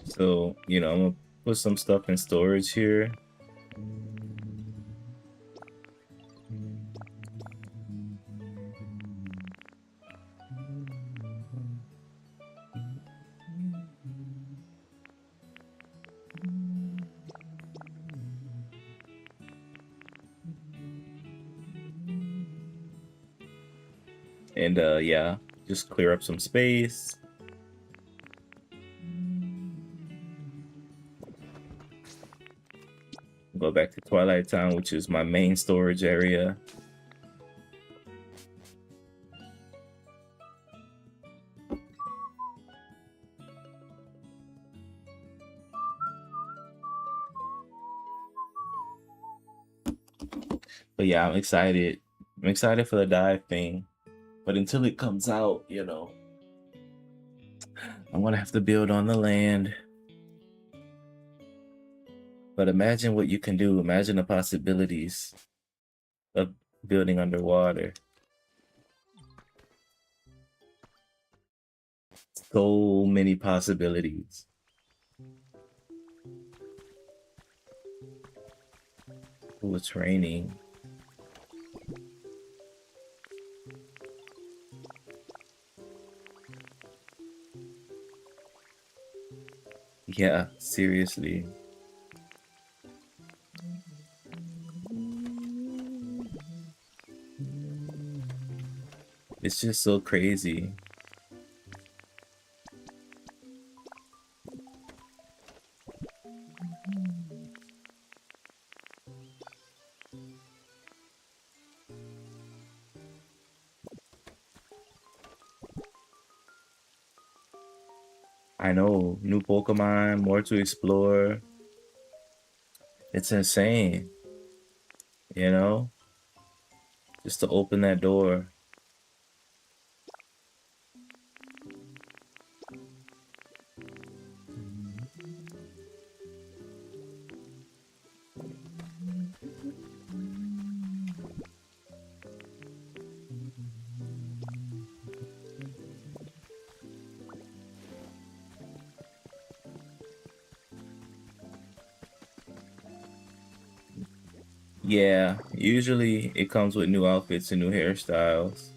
So, you know, I'm gonna put some stuff in storage here. And yeah, just clear up some space. Go back to Twilight Town, which is my main storage area. But yeah, I'm excited. I'm excited for the dive thing. But until it comes out, you know, I'm gonna have to build on the land. But imagine what you can do. Imagine the possibilities of building underwater. So many possibilities. Oh, it's raining. Yeah, seriously. It's just so crazy. I know, new Pokemon, more to explore. It's insane, you know? Just to open that door. Yeah, usually it comes with new outfits and new hairstyles.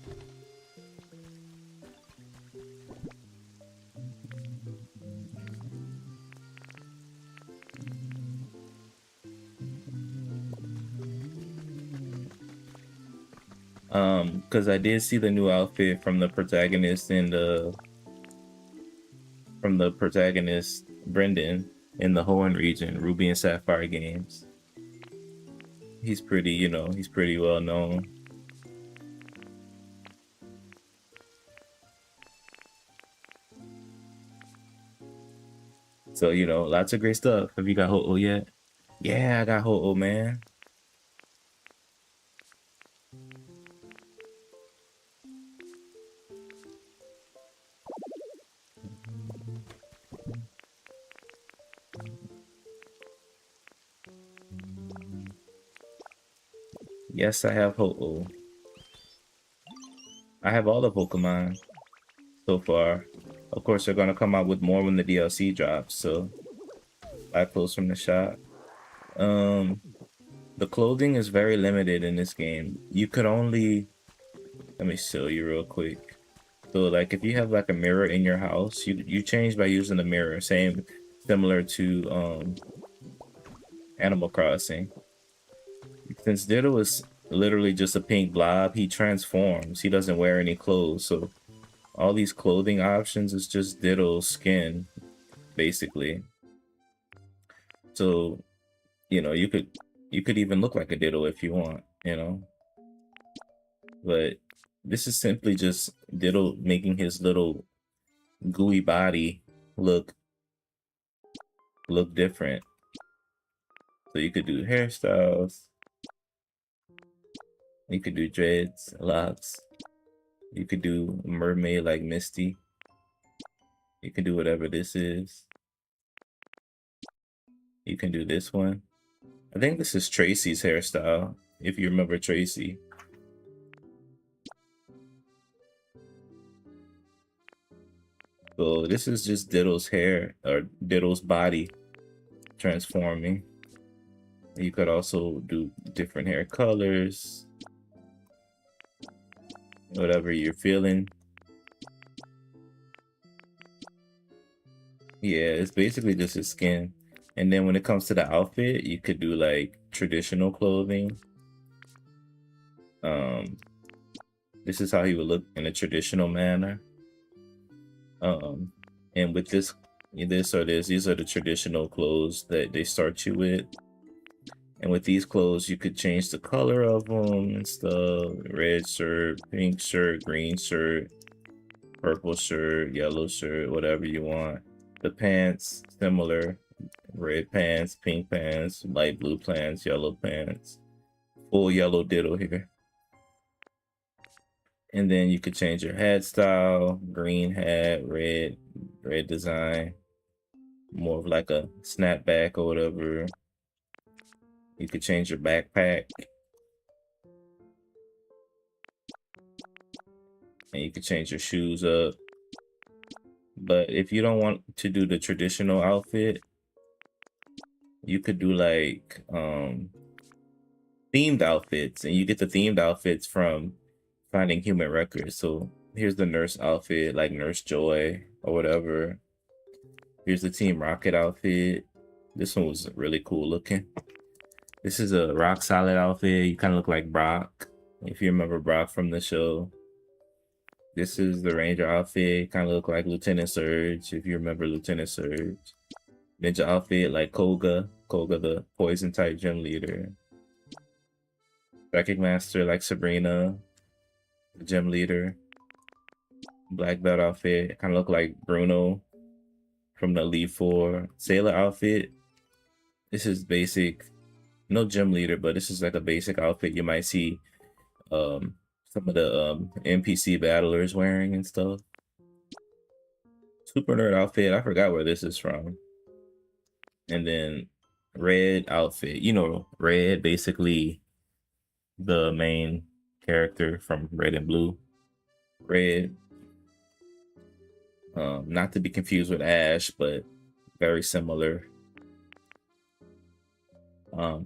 Because I did see the new outfit from the protagonist in from the protagonist Brendan in the Hoenn region, Ruby and Sapphire games. He's pretty, you know, he's pretty well known. So, you know, lots of great stuff. Have you got Ho-Oh yet? Yeah, I got Ho-Oh, man. Yes, I have Ho-Oh. I have all the Pokemon so far. Of course, they're gonna come out with more when the DLC drops, so buy clothes from the shop. The clothing is very limited in this game. You could only, let me show you real quick. So like if you have like a mirror in your house, you change by using the mirror, similar to Animal Crossing. Since Ditto is literally just a pink blob, he transforms. He doesn't wear any clothes, so all these clothing options is just Ditto's skin, basically. So, you know, you could even look like a Ditto if you want, you know. But this is simply just Ditto making his little gooey body look different. So you could do hairstyles, you could do dreads, locks, you could do mermaid like Misty. You can do whatever this is. You can do this one. I think this is Tracy's hairstyle, if you remember Tracy. So this is just Ditto's hair, or Ditto's body transforming. You could also do different hair colors, whatever you're feeling. Yeah, it's basically just his skin. And then when it comes to the outfit, you could do like traditional clothing. This is how he would look in a traditional manner. And with these are the traditional clothes that they start you with. And with these clothes, you could change the color of them and stuff. Red shirt, pink shirt, green shirt, purple shirt, yellow shirt, whatever you want. The pants, similar. Red pants, pink pants, light blue pants, yellow pants. Full yellow Ditto here. And then you could change your hat style, green hat, red design, more of like a snapback or whatever. You could change your backpack. And you could change your shoes up. But if you don't want to do the traditional outfit, you could do like themed outfits, and you get the themed outfits from finding human records. So here's the nurse outfit, like Nurse Joy or whatever. Here's the Team Rocket outfit. This one was really cool looking. This is a rock solid outfit. You kind of look like Brock, if you remember Brock from the show. This is the Ranger outfit. Kind of look like Lieutenant Surge, if you remember Lieutenant Surge. Ninja outfit like Koga, the poison type gym leader. Psychic Master like Sabrina, the gym leader. Black belt outfit, kind of look like Bruno from the Elite Four. Sailor outfit, this is basic, no gym leader, but this is like a basic outfit you might see some of the NPC battlers wearing and stuff. Super nerd outfit, I forgot where this is from. And then red outfit, you know, red, basically the main character from Red and Blue. Red, not to be confused with Ash, but very similar.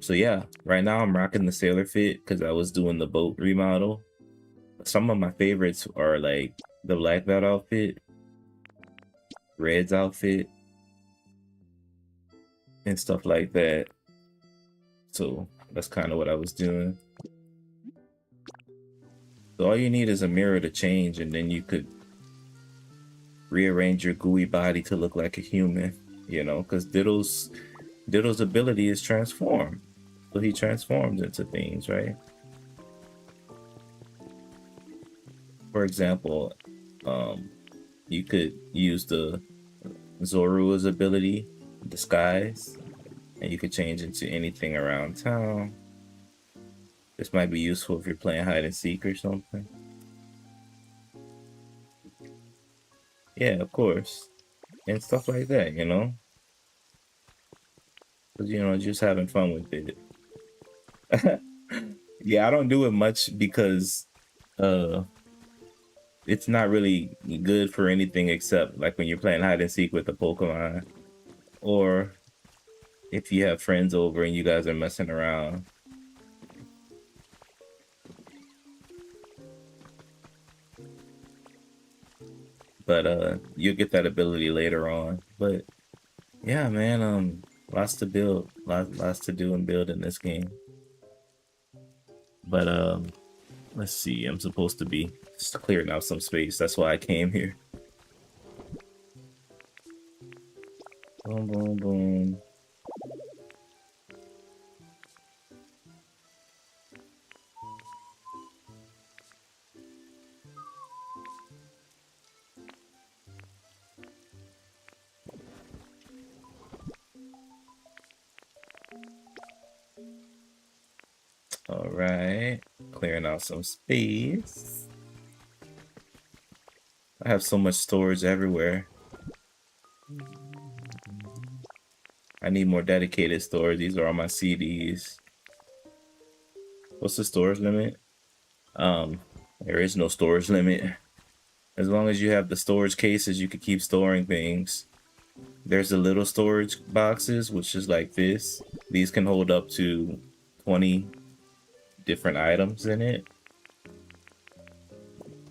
So yeah, right now I'm rocking the sailor fit because I was doing the boat remodel. Some of my favorites are like the black belt outfit, Red's outfit, and stuff like that. So that's kind of what I was doing. So all you need is a mirror to change, and then you could rearrange your gooey body to look like a human, you know, because Diddle's ability is transform. So he transforms into things, right? For example, you could use the Zorua's ability, disguise, and you could change into anything around town. This might be useful if you're playing hide and seek or something. Yeah, of course. And stuff like that, you know? Because, you know, just having fun with it. Yeah, I don't do it much because it's not really good for anything except like when you're playing hide and seek with a Pokemon, or if you have friends over and you guys are messing around. But you'll get that ability later on. But yeah, man, lots to build, lots to do and build in this game. But let's see, I'm supposed to be just clearing out some space. That's why I came here. Boom, boom, boom. All right, clearing out some space. I have so much storage everywhere. I need more dedicated storage. These are all my CDs. What's the storage limit? There is no storage limit. As long as you have the storage cases, you can keep storing things. There's the little storage boxes, which is like this. These can hold up to 20 different items in it.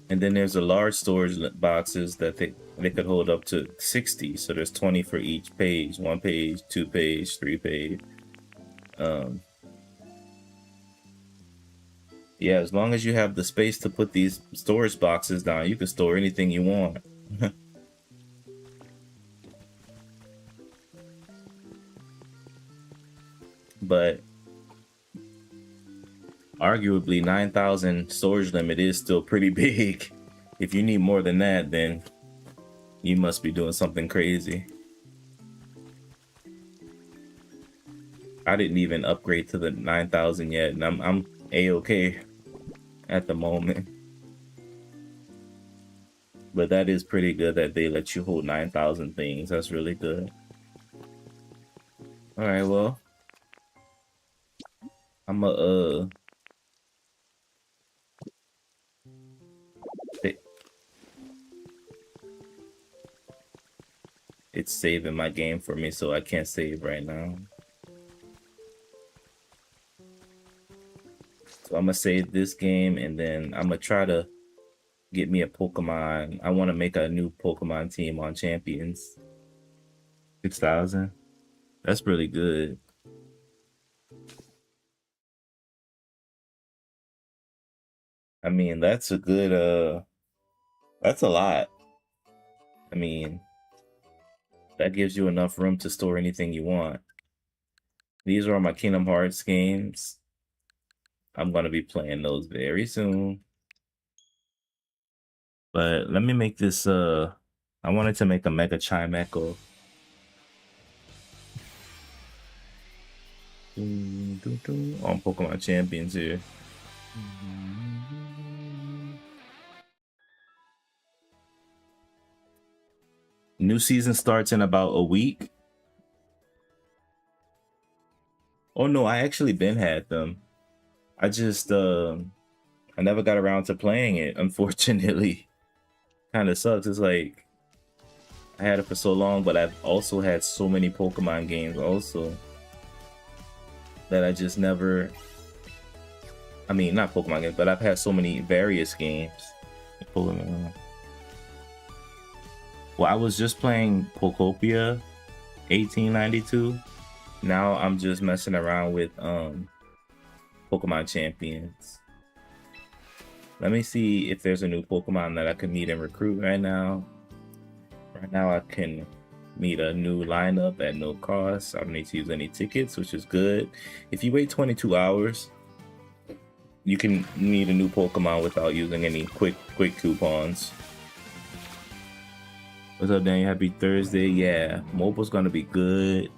And then there's the large storage boxes that they could hold up to 60. So there's 20 for each page. 1 page, 2 page, 3 page. Yeah, as long as you have the space to put these storage boxes down, you can store anything you want. But arguably 9,000 storage limit is still pretty big. If you need more than that, then you must be doing something crazy. I didn't even upgrade to the 9,000 yet, and I'm A-okay at the moment. But that is pretty good that they let you hold 9,000 things. That's really good. All right, well, I'm it's saving my game for me, so I can't save right now. So I'm gonna save this game, and then I'm gonna try to get me a Pokemon. I want to make a new Pokemon team on Champions. 6,000. That's really good. I mean, that's a good, that's a lot. I mean, that gives you enough room to store anything you want. These are all my Kingdom Hearts games. I'm gonna be playing those very soon. But let me make this, I wanted to make a Mega Chime Echo. On Pokemon Champions here. New season starts in about a week. Oh no, I actually been had them. I just I never got around to playing it, unfortunately. Kind of sucks. It's like I had it for so long, but I've also had so many Pokemon games also that I just never, I mean, not Pokemon games, but I've had so many various games. Pokemon. Well, I was just playing Pokopia 1892. Now I'm just messing around with Pokemon Champions. Let me see if there's a new Pokemon that I can meet and recruit right now. Right now I can meet a new lineup at no cost. I don't need to use any tickets, which is good. If you wait 22 hours, you can meet a new Pokemon without using any quick coupons. What's up, Daniel? Happy Thursday. Yeah, mobile's gonna be good.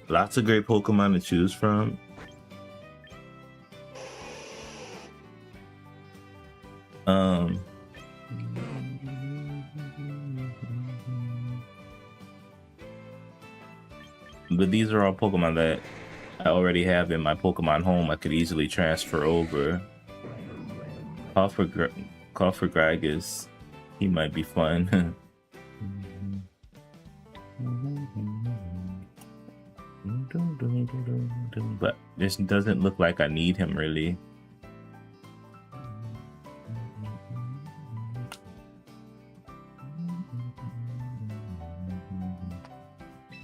Lots of great Pokemon to choose from. But these are all Pokemon that I already have in my Pokemon home. I could easily transfer over. Call for Gragas. He might be fun. But this doesn't look like I need him really.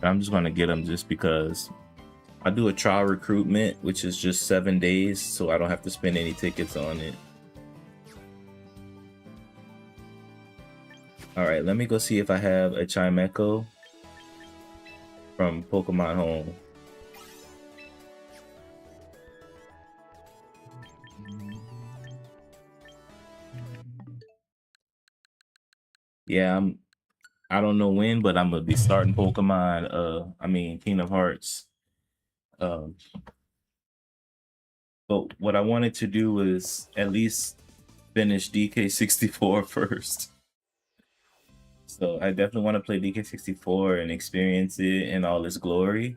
I'm just gonna get him just because I do a trial recruitment, which is just 7 days, so I don't have to spend any tickets on it. All right, let me go see if I have a Chimecho from Pokemon Home. Yeah, I don't know when, but I'm gonna be starting Pokemon. Kingdom Hearts. But what I wanted to do was at least finish DK64 first. So I definitely want to play DK64 and experience it in all its glory.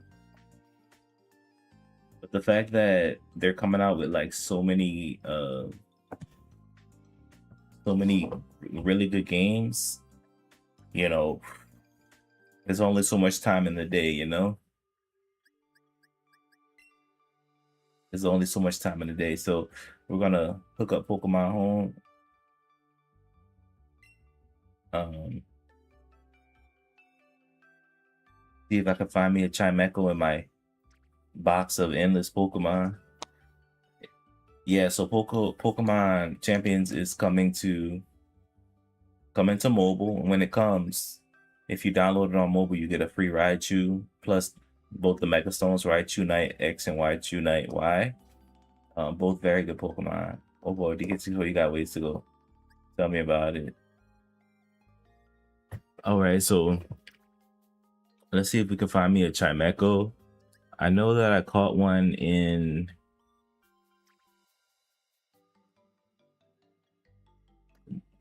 But the fact that they're coming out with like so many really good games, you know, there's only so much time in the day, you know? There's only so much time in the day. So we're gonna hook up Pokemon Home. See if I can find me a Chimecho in my box of endless Pokemon. Yeah, so Pokemon Champions is coming to mobile. And when it comes, if you download it on mobile, you get a free Raichu plus both the Mega Stones, Raichu Knight X and Raichu Knight Y. Both very good Pokemon. Oh boy, DK64, you got ways to go. Tell me about it. All right, so let's see if we can find me a Chimecho. I know that I caught one in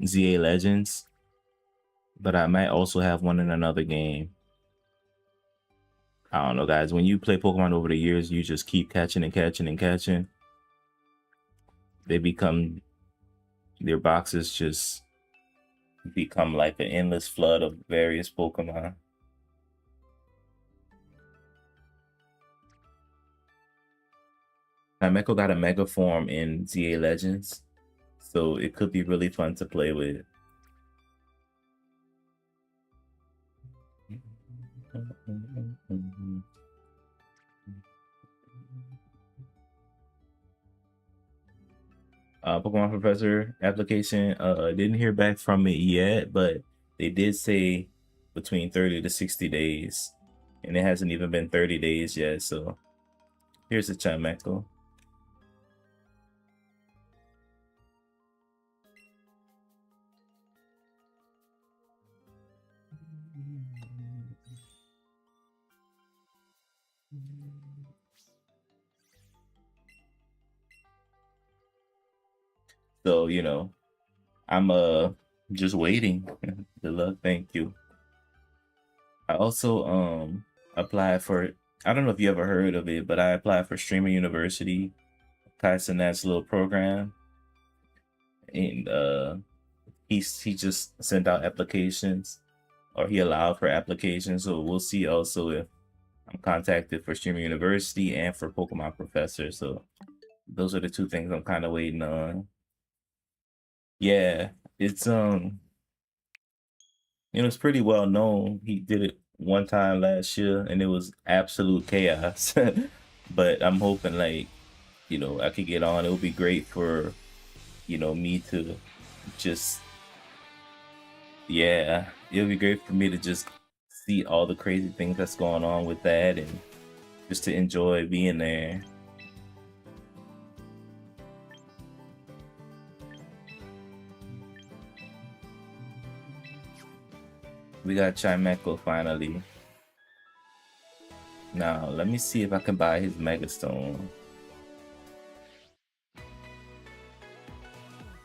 ZA Legends, but I might also have one in another game. I don't know, guys. When you play Pokemon over the years, you just keep catching and catching and catching. Their boxes just become like an endless flood of various Pokemon. Chimecho got a Mega Form in ZA Legends, so it could be really fun to play with. Pokemon Professor application, didn't hear back from it yet, but they did say between 30 to 60 days, and it hasn't even been 30 days yet. So here's the Chimecho. So, you know, I'm just waiting. Good luck, thank you. I also applied for, I don't know if you ever heard of it, but I applied for Streamer University, Kai Cenat's little program. And he just sent out applications, or he allowed for applications. So we'll see also if I'm contacted for Streamer University and for Pokemon Professor. So those are the two things I'm kind of waiting on. Yeah, it's it's pretty well known. He did it one time last year and it was absolute chaos. But I'm hoping like, I could get on. It would be great for, me to just yeah, it would be great for me to just see all the crazy things that's going on with that and just to enjoy being there. We got Chimeco finally. Now, let me see if I can buy his Megastone.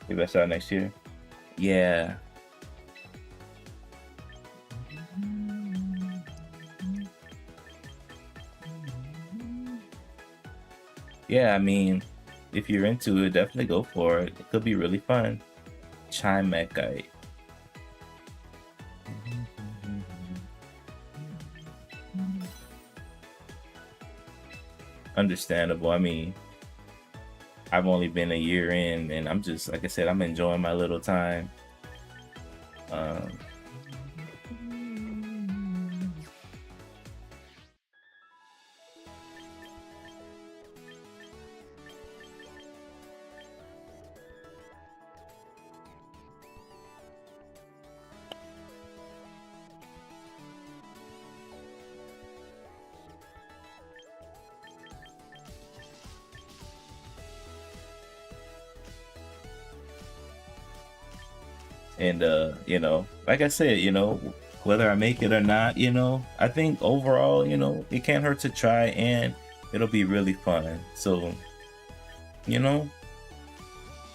Maybe I start next year. Yeah. Yeah, I mean, if you're into it, definitely go for it. It could be really fun. Chimeckite. Understandable. I mean, I've only been a year in, and I'm just, like I said, I'm enjoying my little time. Um, and like I said, whether I make it or not, I think overall, it can't hurt to try, and it'll be really fun. So, you know,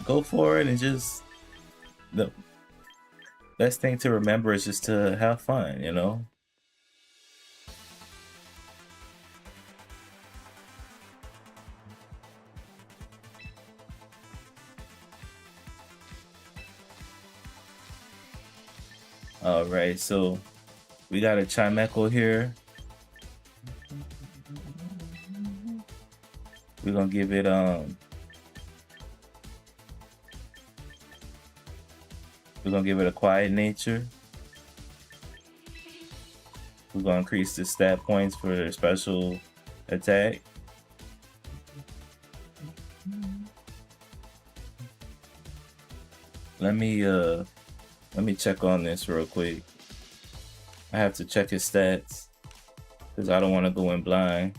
go for it, and just the best thing to remember is just to have fun. All right, so we got a Chimeco here. We're gonna give it a quiet nature. We're gonna increase the stat points for their special attack. Let me check on this real quick. I have to check his stats because I don't want to go in blind.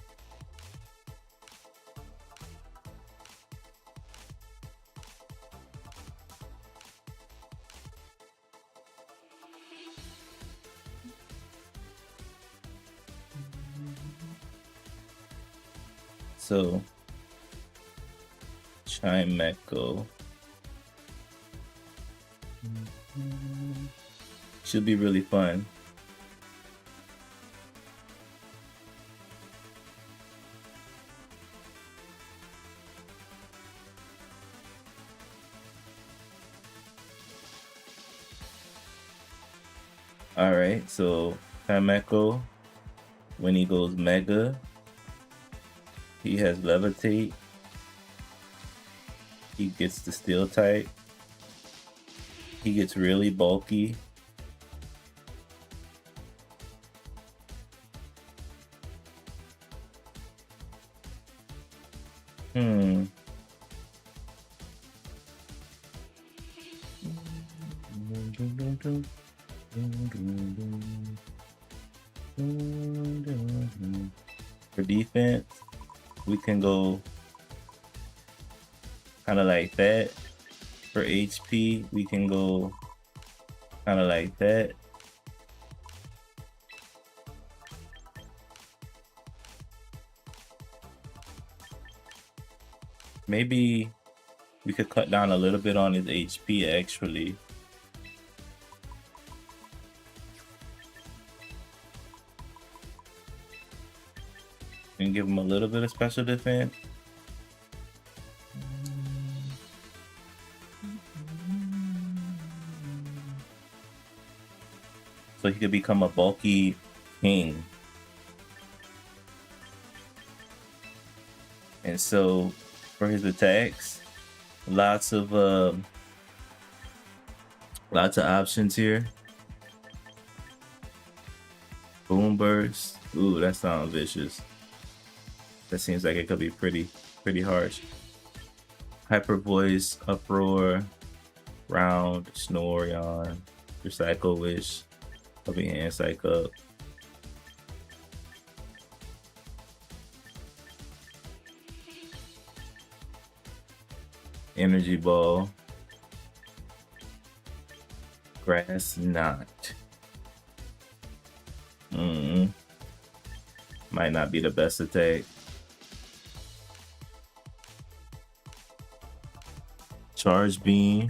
So, Chimeco should be really fun. All right, so Chimeco, when he goes Mega, he has Levitate. He gets the Steel type. He gets really bulky. For defense, we can go kind of like that. For HP, we can go kind of like that. Maybe we could cut down a little bit on his HP actually. And give him a little bit of special defense. So he could become a bulky king. And so for his attacks, lots of Lots of options here. Boom burst. Ooh, that sounds vicious. That seems like it could be pretty harsh. Hyper voice, uproar, round, snore, yawn, recycle, wish, helping hand psych up. Energy ball. Grass knot. Might not be the best attack. Charge beam.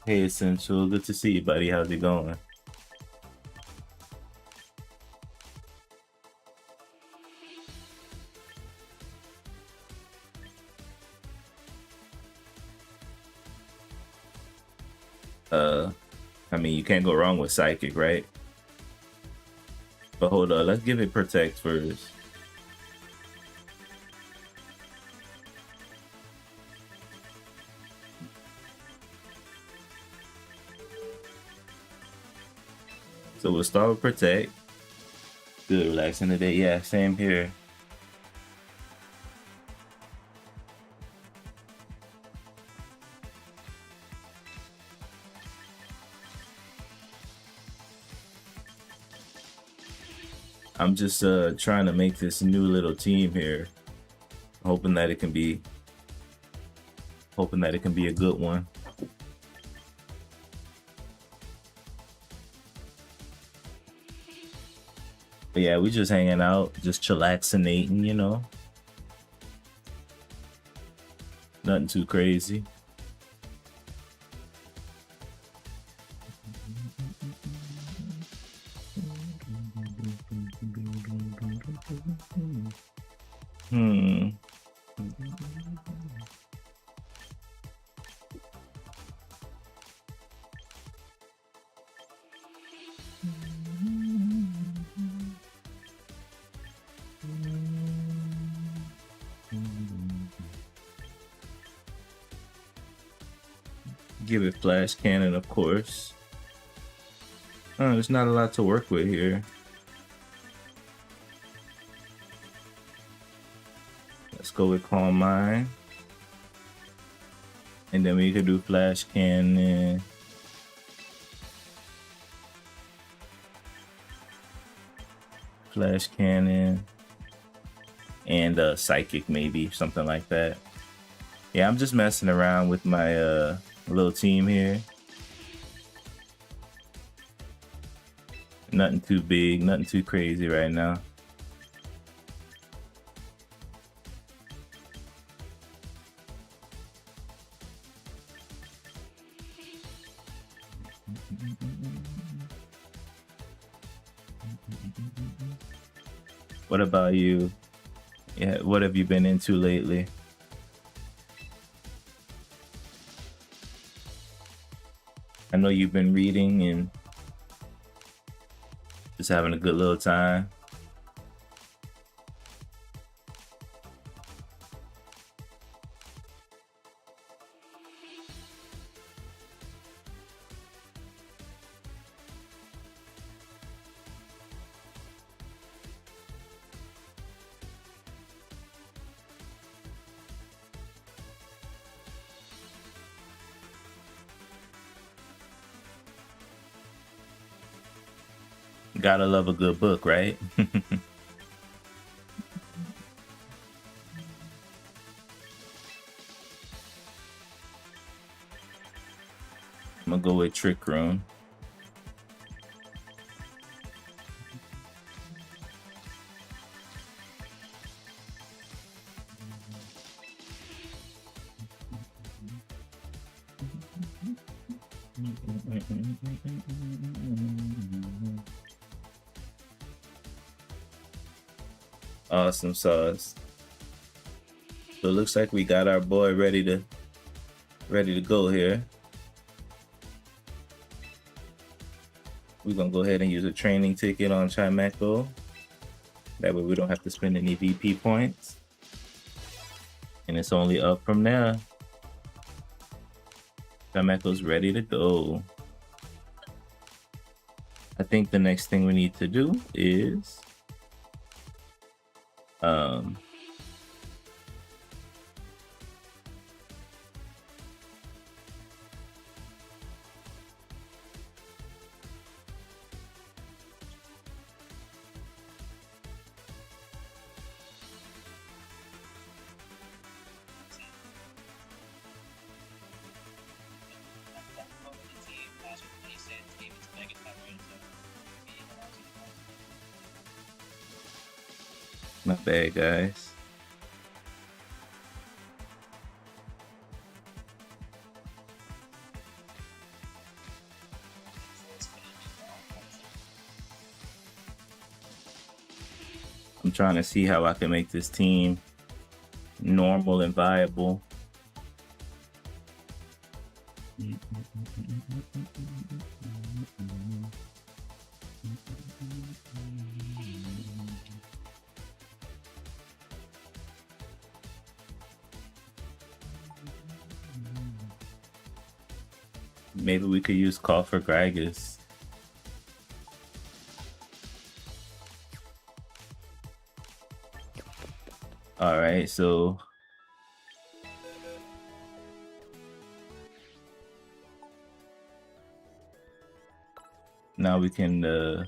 Hey Essential, good to see you, buddy. How's it going? I mean, you can't go wrong with Psychic, right? But hold on, let's give it Protect first. So we'll start with Protect. Good, relaxing today. Yeah, same here. I'm just trying to make this new little team here, hoping that it can be a good one. But yeah, we just hanging out, just chillaxinating, you know. Nothing too crazy. Give it Flash Cannon, of course. There's not a lot to work with here. Let's go with Calm Mind. And then we could do Flash Cannon. Flash Cannon. And Psychic, maybe, something like that. Yeah, I'm just messing around with my little team here. Nothing too big, nothing too crazy right now. What about you? Yeah, what have you been into lately? I know you've been reading and just having a good little time. Gotta love a good book, right? I'm gonna go with Trick Room. Awesome sauce. So it looks like we got our boy ready to go here. We're gonna go ahead and use a training ticket on Chimeco. That way we don't have to spend any VP points. And it's only up from there. Chimecho's ready to go. I think the next thing we need to do is my bad, guys. I'm trying to see how I can make this team normal and viable. Maybe we could use Call for Gragas. Alright, so now we can I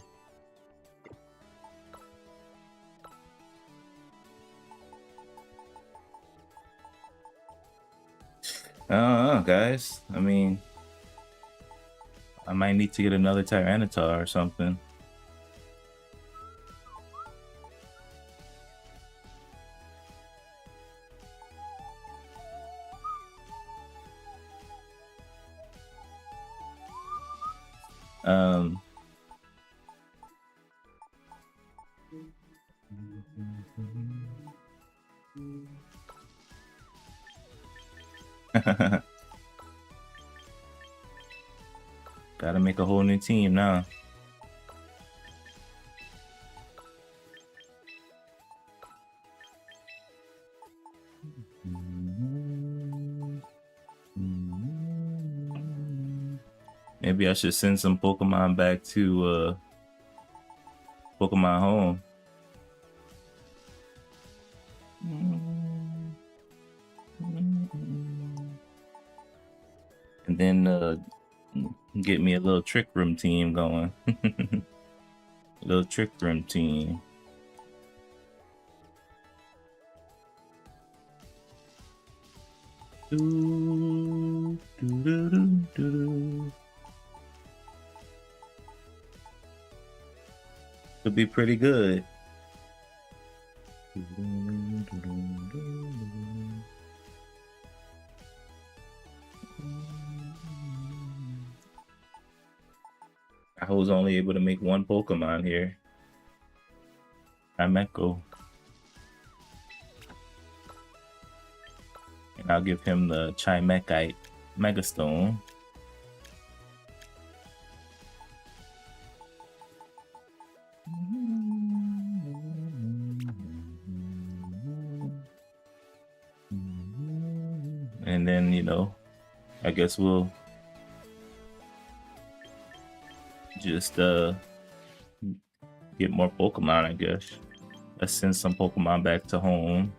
don't know, guys. I mean, I might need to get another Tyranitar or something. Gotta make a whole new team now. Maybe I should send some Pokemon back to Pokemon Home. And then get me a little Trick Room team going. Little Trick Room team. Could be pretty good. I was only able to make one Pokemon here. Chimecho. And I'll give him the Chimechite Megastone. And then, you know, I guess we'll just get more Pokemon, I guess. Let's send some Pokemon back to home.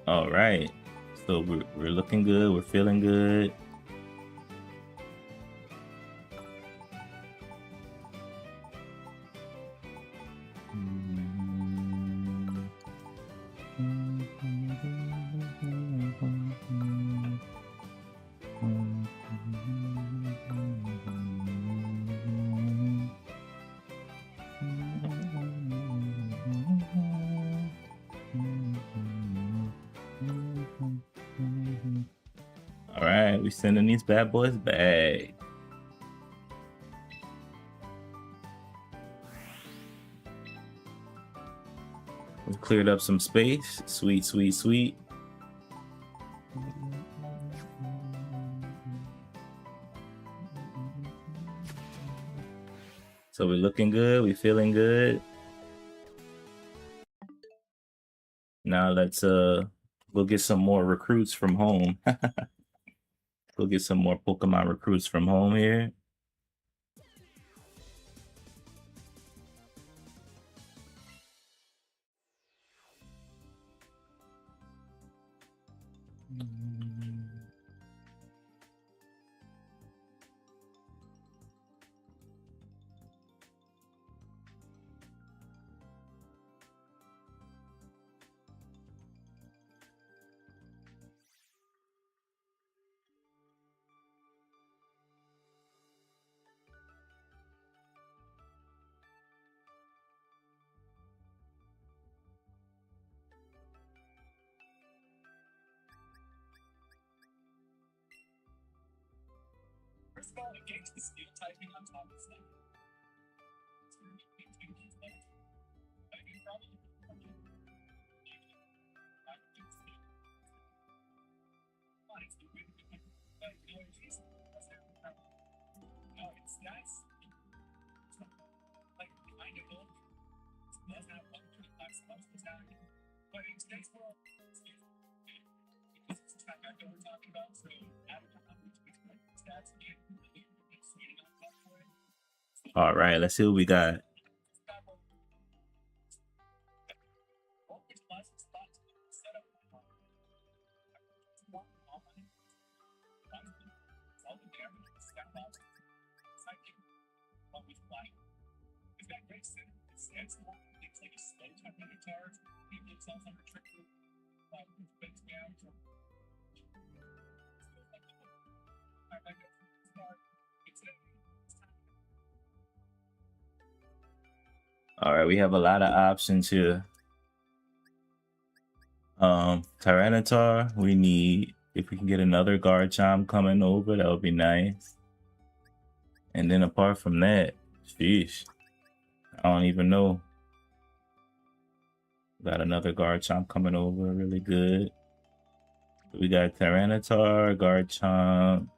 All right, so we're looking good. We're feeling good. All right, we sending these bad boys back. We cleared up some space. Sweet, sweet, sweet. So we're looking good. We feeling good. Now let's go get some more recruits from home. Go get some more Pokemon recruits from home here. All right, let's see what we got. All right, we have a lot of options here. Tyranitar, we need, if we can get another Garchomp coming over, that would be nice. And then apart from that, sheesh, I don't even know. Got another Garchomp coming over, really good. We got Tyranitar, Garchomp.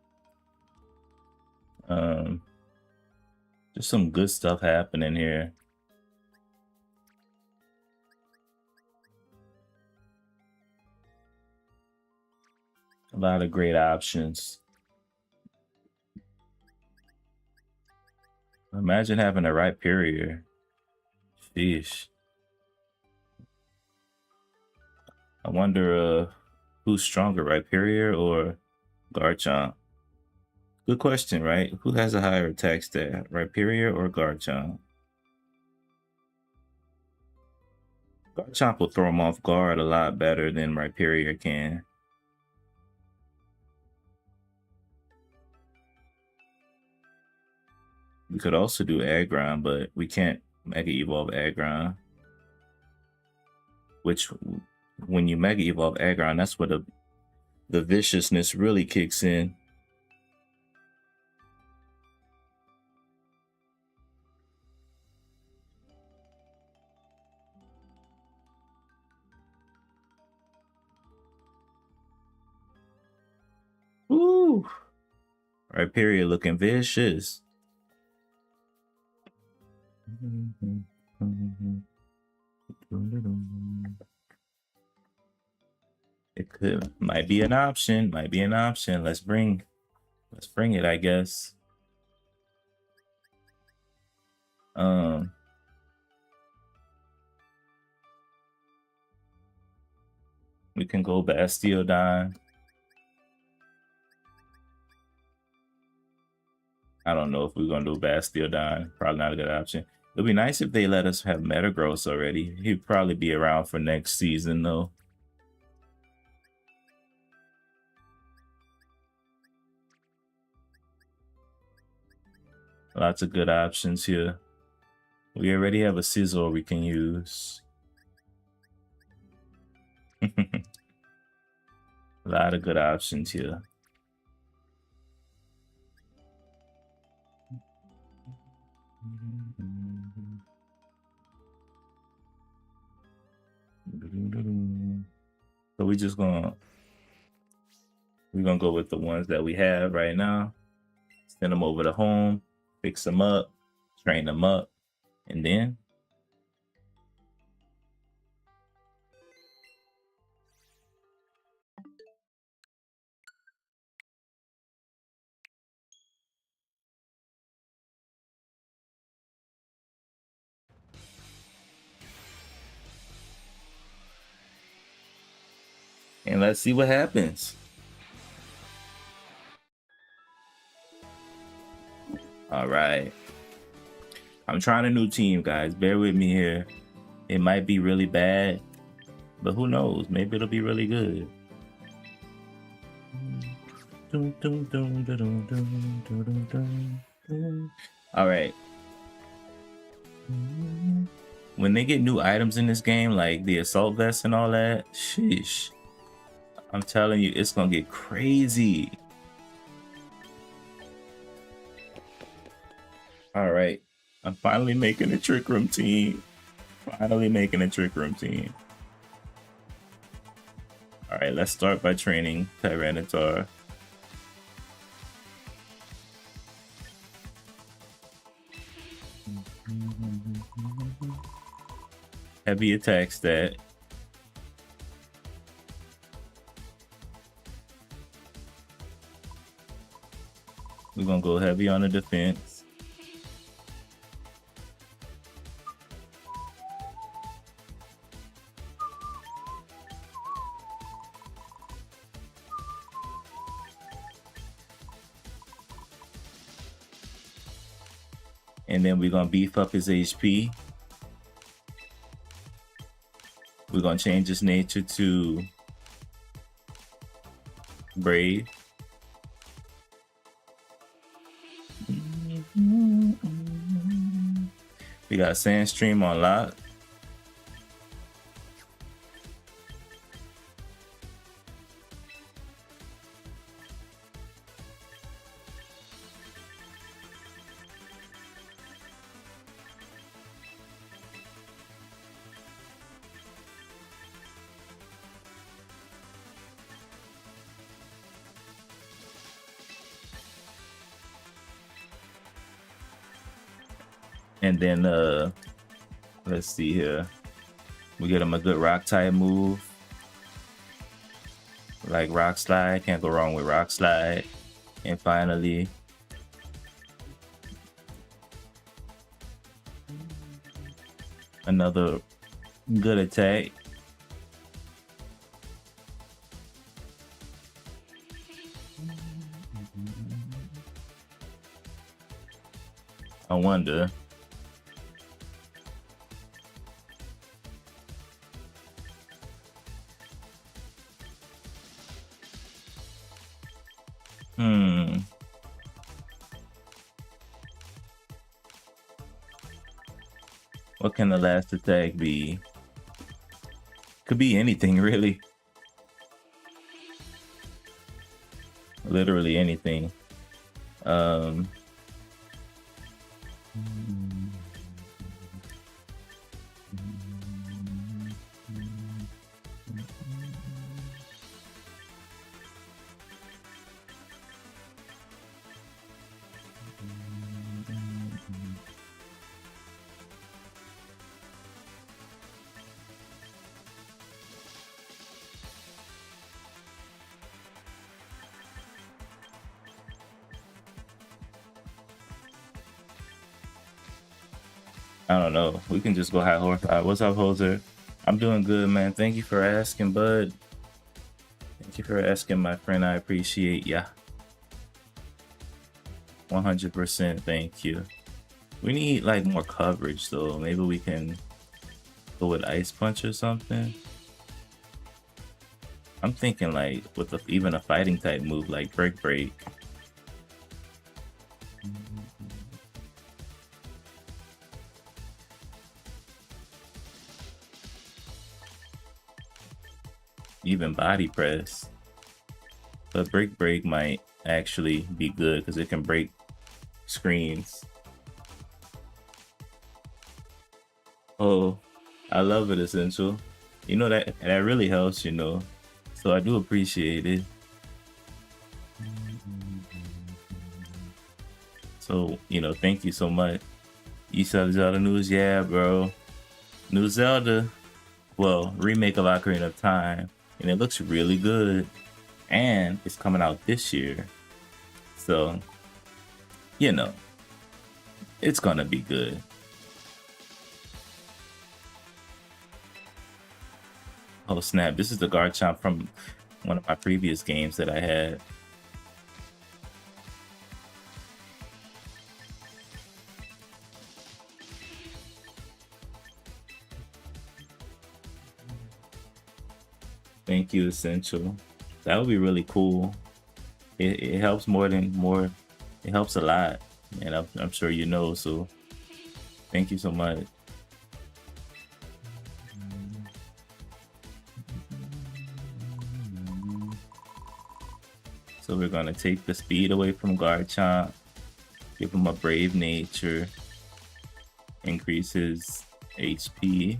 Just some good stuff happening here. A lot of great options. Imagine having a Rhyperior. Sheesh. I wonder who's stronger, Rhyperior or Garchomp? Good question, right? Who has a higher attack stat, Rhyperior or Garchomp? Garchomp will throw him off guard a lot better than Rhyperior can. We could also do Aggron, but we can't Mega Evolve Aggron. Which, when you Mega Evolve Aggron, that's where the viciousness really kicks in. Ooh! Rhyperior looking vicious. It might be an option. Might be an option. Let's bring it, I guess. We can go Bastiodon. I don't know if we're gonna do Bastiodon. Probably not a good option. It'd be nice if they let us have Metagross already. He'd probably be around for next season though. Lots of good options here. We already have a Scizor we can use. A lot of good options here. So we're gonna go with the ones that we have right now. Send them over to home, fix them up, train them up, and then let's see what happens. All right. I'm trying a new team, guys. Bear with me here. It might be really bad, but who knows? Maybe it'll be really good. All right. When they get new items in this game, like the assault vest and all that, sheesh. I'm telling you, it's gonna get crazy. All right. I'm finally making a Trick Room team. Finally making a Trick Room team. All right, let's start by training Tyranitar. Heavy attack stat. We're gonna go heavy on the defense. And then we're gonna beef up his HP. We're gonna change his nature to Brave. We got Sandstream on lock. And then let's see here. We get him a good rock type move. Like Rock Slide, can't go wrong with Rock Slide. And finally, another good attack. I wonder. What can the last attack be? Could be anything, really. Literally anything. I don't know. We can just go high horse. What's up, Hoser? I'm doing good, man. Thank you for asking, bud. Thank you for asking, my friend. I appreciate ya. 100%. Thank you. We need like more coverage, though. Maybe we can go with Ice Punch or something. I'm thinking like with even a fighting type move like Break Break. Even Body Press. But Break Break might actually be good because it can break screens. Oh, I love it, Essential. You know that really helps, you know. So I do appreciate it. So, you know, thank you so much. You saw the Zelda news? Yeah, bro. New Zelda. Well, remake of Ocarina of Time. And it looks really good. And it's coming out this year. So, you know, it's gonna be good. Oh snap, this is the Garchomp from one of my previous games that I had. Thank you, Essential. That would be really cool. It helps it helps a lot. And I'm sure you know, so thank you so much. So we're gonna take the speed away from Garchomp, give him a brave nature, increase his HP.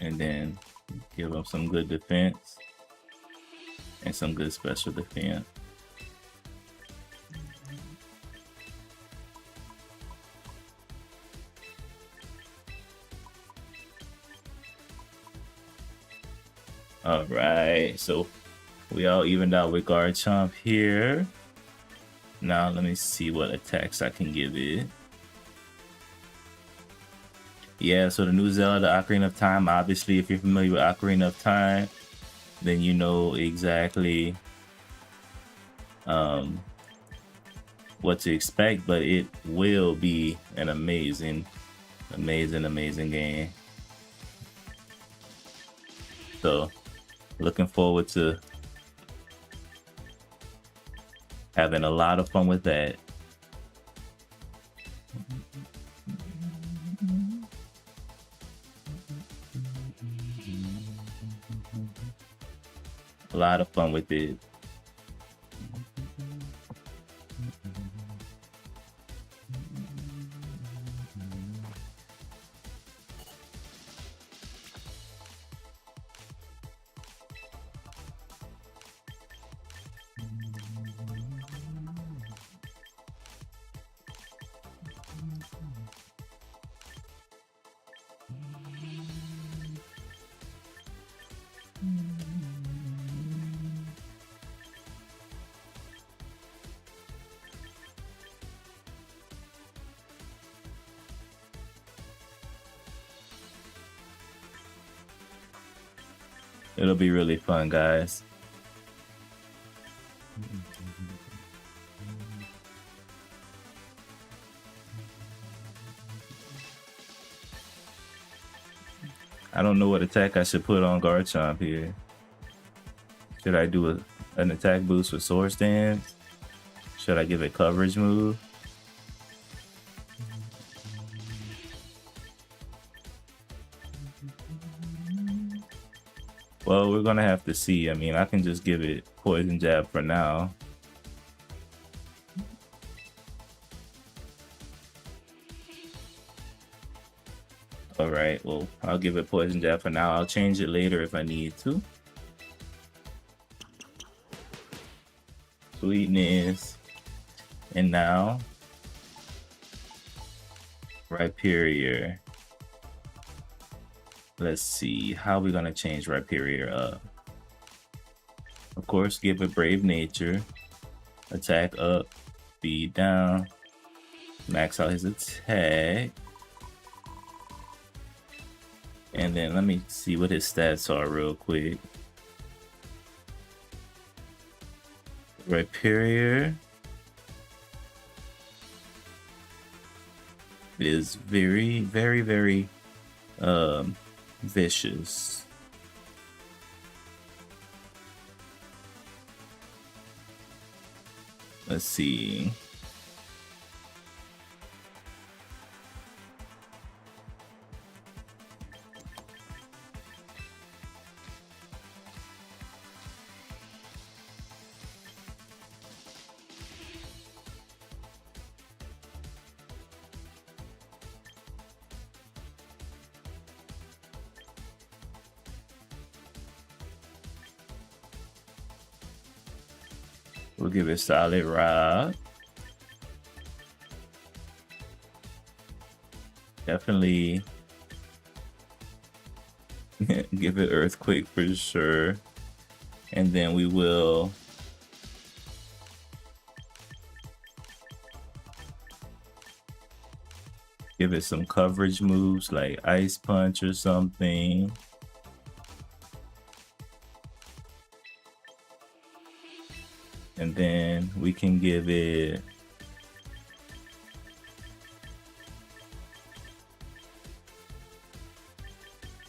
And then give him some good defense and some good special defense. All right, so we all evened out with Garchomp here. Now let me see what attacks I can give it. Yeah, so the new Zelda, Ocarina of Time, obviously if you're familiar with Ocarina of Time, then you know exactly what to expect, but it will be an amazing game. So looking forward to having a lot of fun with that. A lot of fun with it. It'll be really fun, guys. I don't know what attack I should put on Garchomp here. Should I do an attack boost with Sword Stance? Should I give it coverage move? Well, we're gonna have to see. I mean, I can just give it Poison Jab for now. Alright, well, I'll give it Poison Jab for now. I'll change it later if I need to. Sweetness. And now, Rhyperior. Let's see, how are we gonna change Rhyperior up? Of course, give it Brave Nature. Attack up, speed down. Max out his attack. And then let me see what his stats are real quick. Rhyperior is very vicious. Let's see. We'll give it Solid Rock. Definitely give it Earthquake for sure. And then we will give it some coverage moves like Ice Punch or something. And then we can give it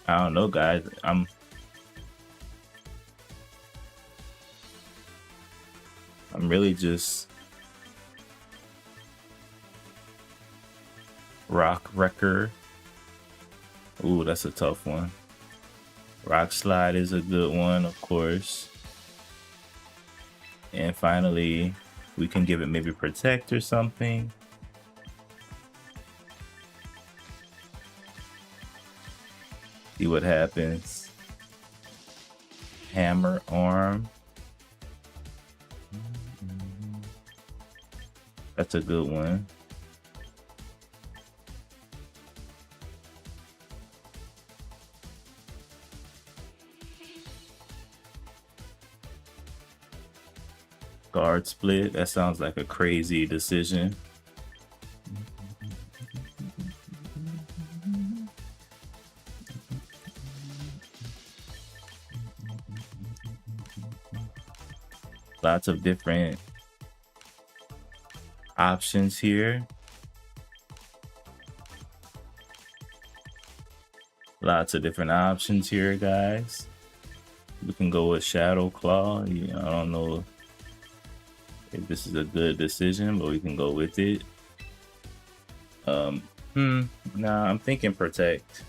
I don't know, guys. I'm really just Rock Wrecker. Ooh, that's a tough one. Rock Slide is a good one, of course. And finally, we can give it maybe Protect or something. See what happens. Hammer Arm. That's a good one. Guard Split. That sounds like a crazy decision. Lots of different options here. Lots of different options here, guys. We can go with Shadow Claw. I don't know if this is a good decision, but we can go with it. Nah, I'm thinking Protect.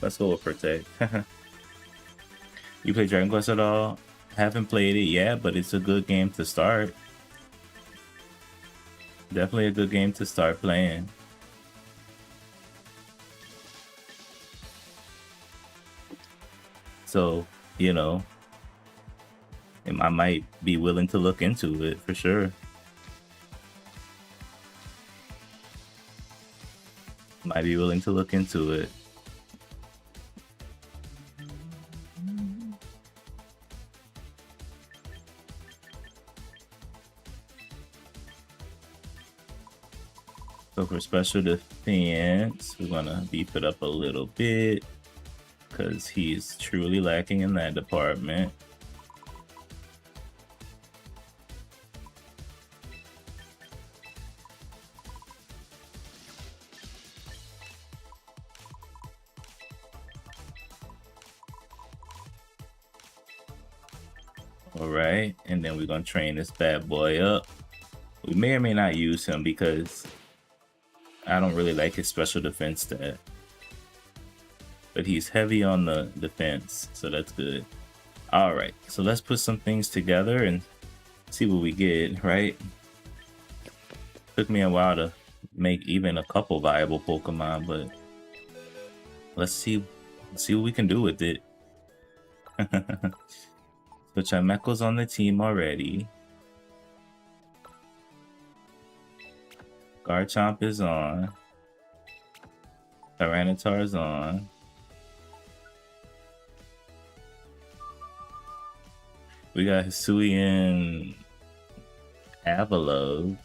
Let's go with Protect. You play Dragon Quest at all? Haven't played it yet, but it's a good game to start. Definitely a good game to start playing. So, you know, I might be willing to look into it for sure. Might be willing to look into it. So for special defense, we're gonna beef it up a little bit because he's truly lacking in that department. All right, and then we're gonna train this bad boy up. We may or may not use him because I don't really like his special defense stat. But he's heavy on the defense, so that's good. All right, so let's put some things together and see what we get, right? Took me a while to make even a couple viable Pokemon, but let's see what we can do with it. So Chimecho's on the team already. Garchomp is on. Tyranitar's on. We got Hisuian Avalugg.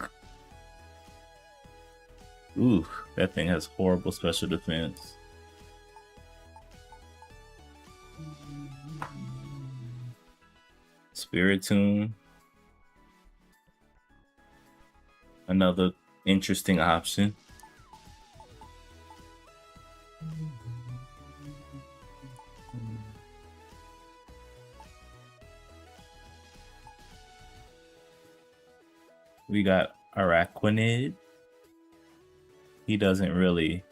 Ooh, that thing has horrible special defense. Spiritomb. Another interesting option. We got Araquanid. He doesn't really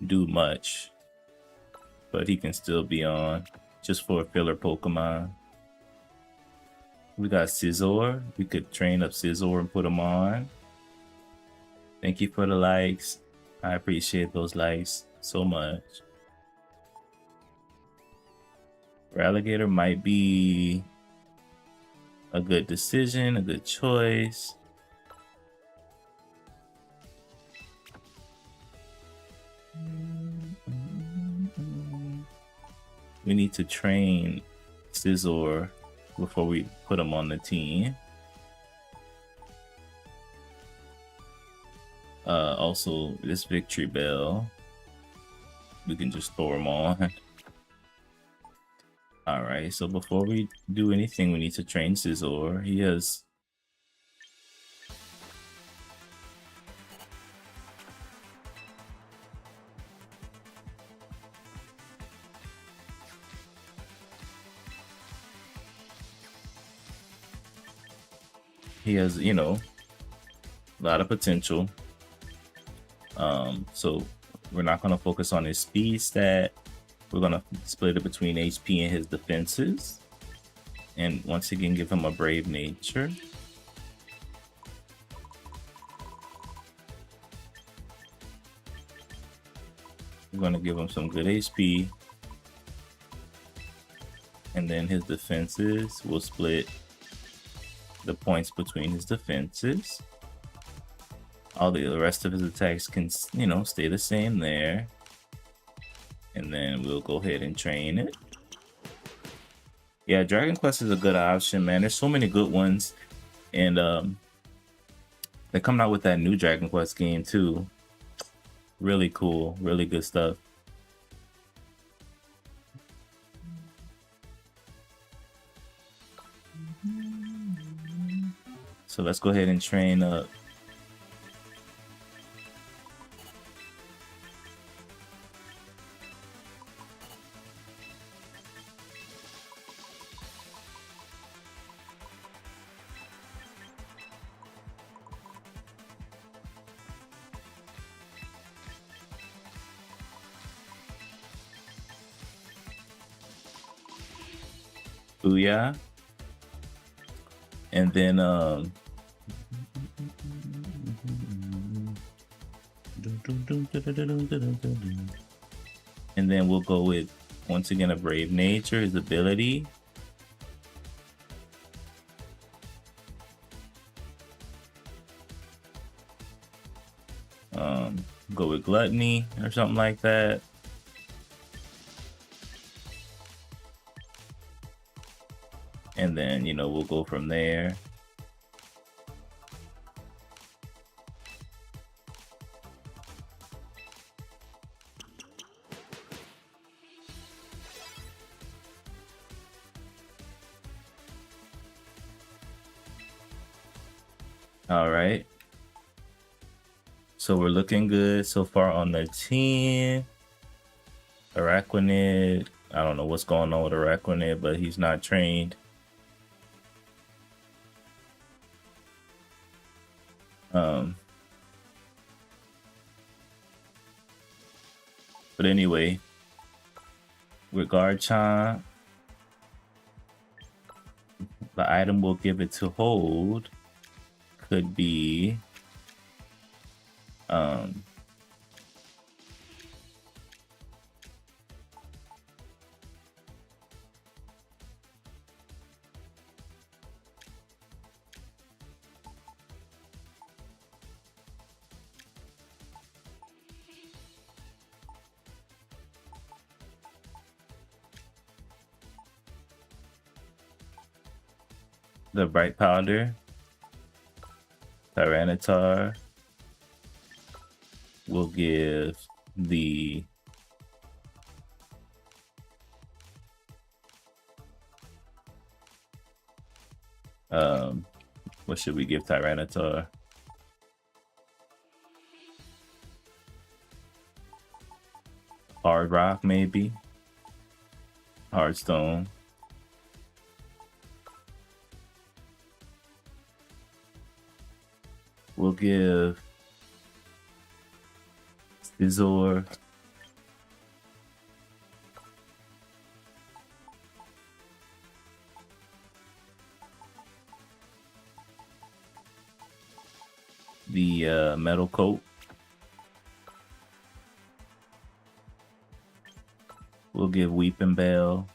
do much, but he can still be on just for a filler Pokemon. We got Scizor. We could train up Scizor and put him on. Thank you for the likes. I appreciate those likes so much. Alligator might be a good decision, a good choice. We need to train Scizor before we put him on the team. Also, this Victory Bell, we can just throw him on. Alright, so before we do anything, we need to train Scizor. He has... you know, a lot of potential. So we're not going to focus on his speed stat. We're going to split it between HP and his defenses. And once again, give him a brave nature. We're going to give him some good HP. And then his defenses, we'll split the points between his defenses. All the rest of his attacks can, you know, stay the same there. And then we'll go ahead and train it. Yeah, Dragon Quest is a good option, man. There's so many good ones. And they're coming out with that new Dragon Quest game too. Really cool, really good stuff. So let's go ahead and train up. Booyah. And then and then we'll go with, once again, a brave nature, his ability. Go with gluttony or something like that. And then, you know, we'll go from there. All right. So we're looking good so far on the team. Araquanid, I don't know what's going on with Araquanid, but he's not trained. But anyway, with Garchomp, the item we'll give it to hold could be the Bright Powder, Tyranitar. We'll give the what should we give Tyranitar? Hard Rock, maybe. Hard Stone. We'll give Scizor the Metal Coat. We'll give Weeping Bell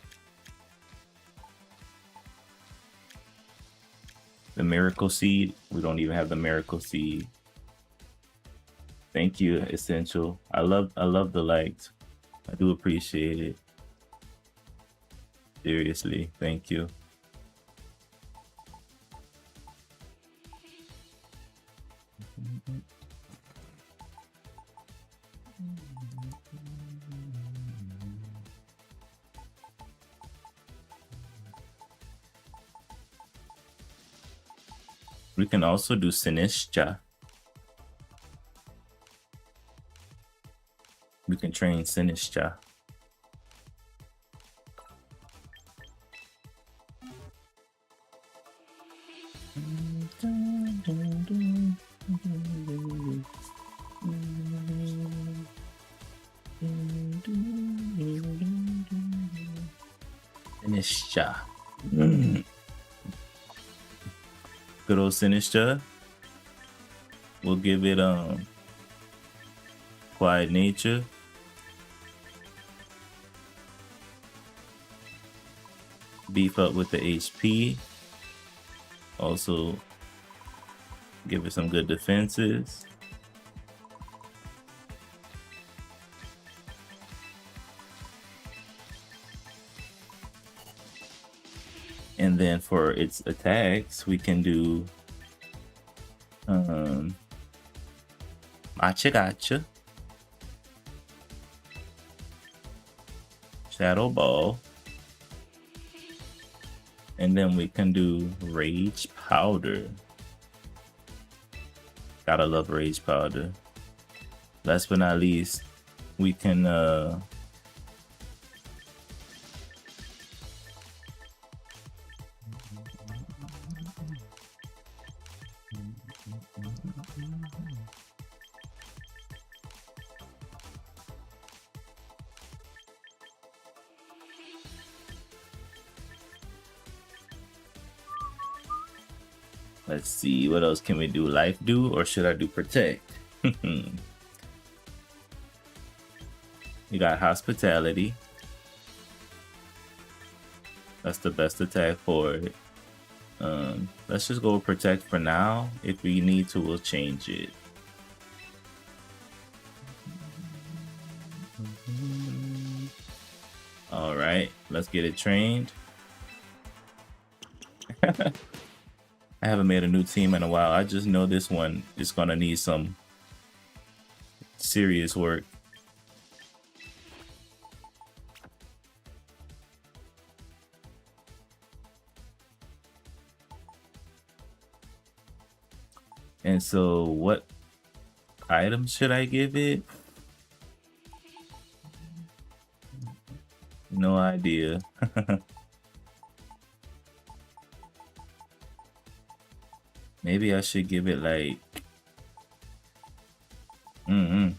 The miracle seed. We don't even have the miracle seed. Thank you, Essential. I love the likes. I do appreciate it. Seriously, thank you. We can also do Sinistra. We can train Sinistra. Sinistra. Good old Sinistra. We'll give it quiet nature. Beef up with the HP. Also give it some good defenses. And then for its attacks, we can do Gotcha. Shadow Ball. And then we can do Rage Powder. Gotta love Rage Powder. Last but not least, we can let's see, what else can we do? Life do, or should I do Protect? You got Hospitality. That's the best attack for it. Let's just go with Protect for now. If we need to, we'll change it. All right, let's get it trained. I haven't made a new team in a while. I just know this one is gonna need some serious work. And so what items should I give it? No idea. Maybe I should give it like I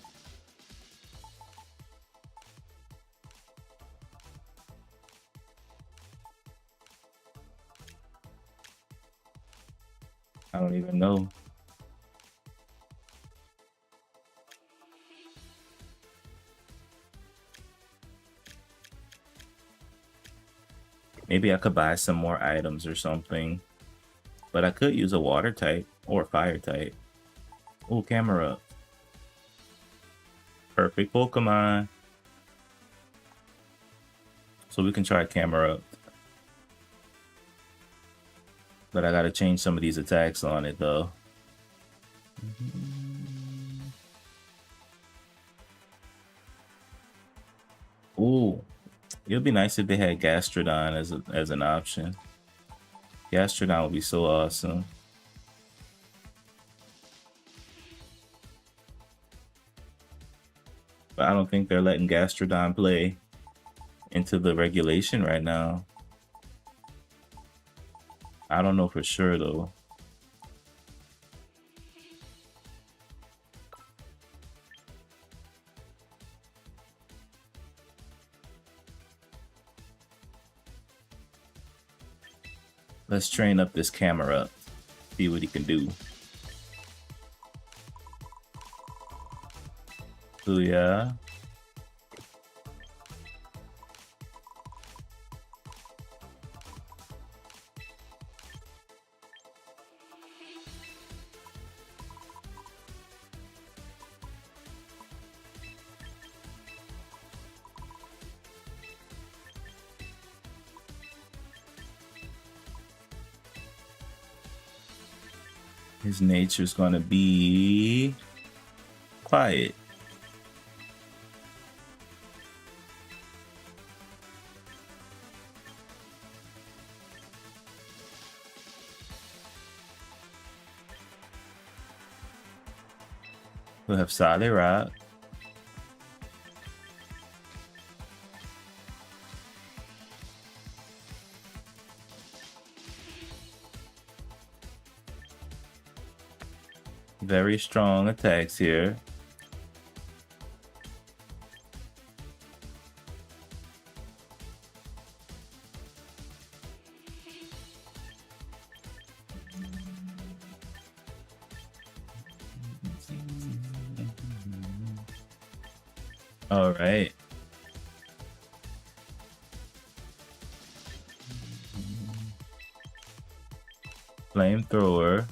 don't even know. Maybe I could buy some more items or something. But I could use a water type or fire type. Oh, camera up. Perfect Pokemon. So we can try camera up. But I gotta change some of these attacks on it though. Ooh. It would be nice if they had Gastrodon as an option. Gastrodon would be so awesome. But I don't think they're letting Gastrodon play into the regulation right now. I don't know for sure though. Let's train up this camera, see what he can do. So yeah. His nature's gonna be quiet. We'll have solid rock. Very strong attacks here. All right. Flamethrower.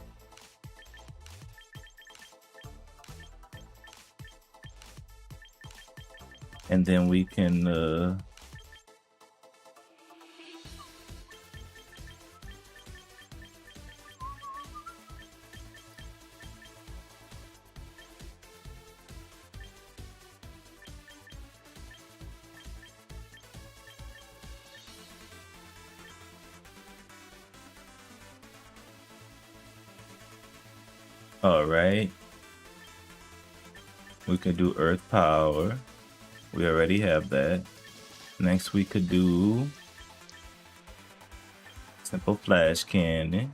And then we can all right. We could do earth power. We already have that. Next we could do simple flash cannon.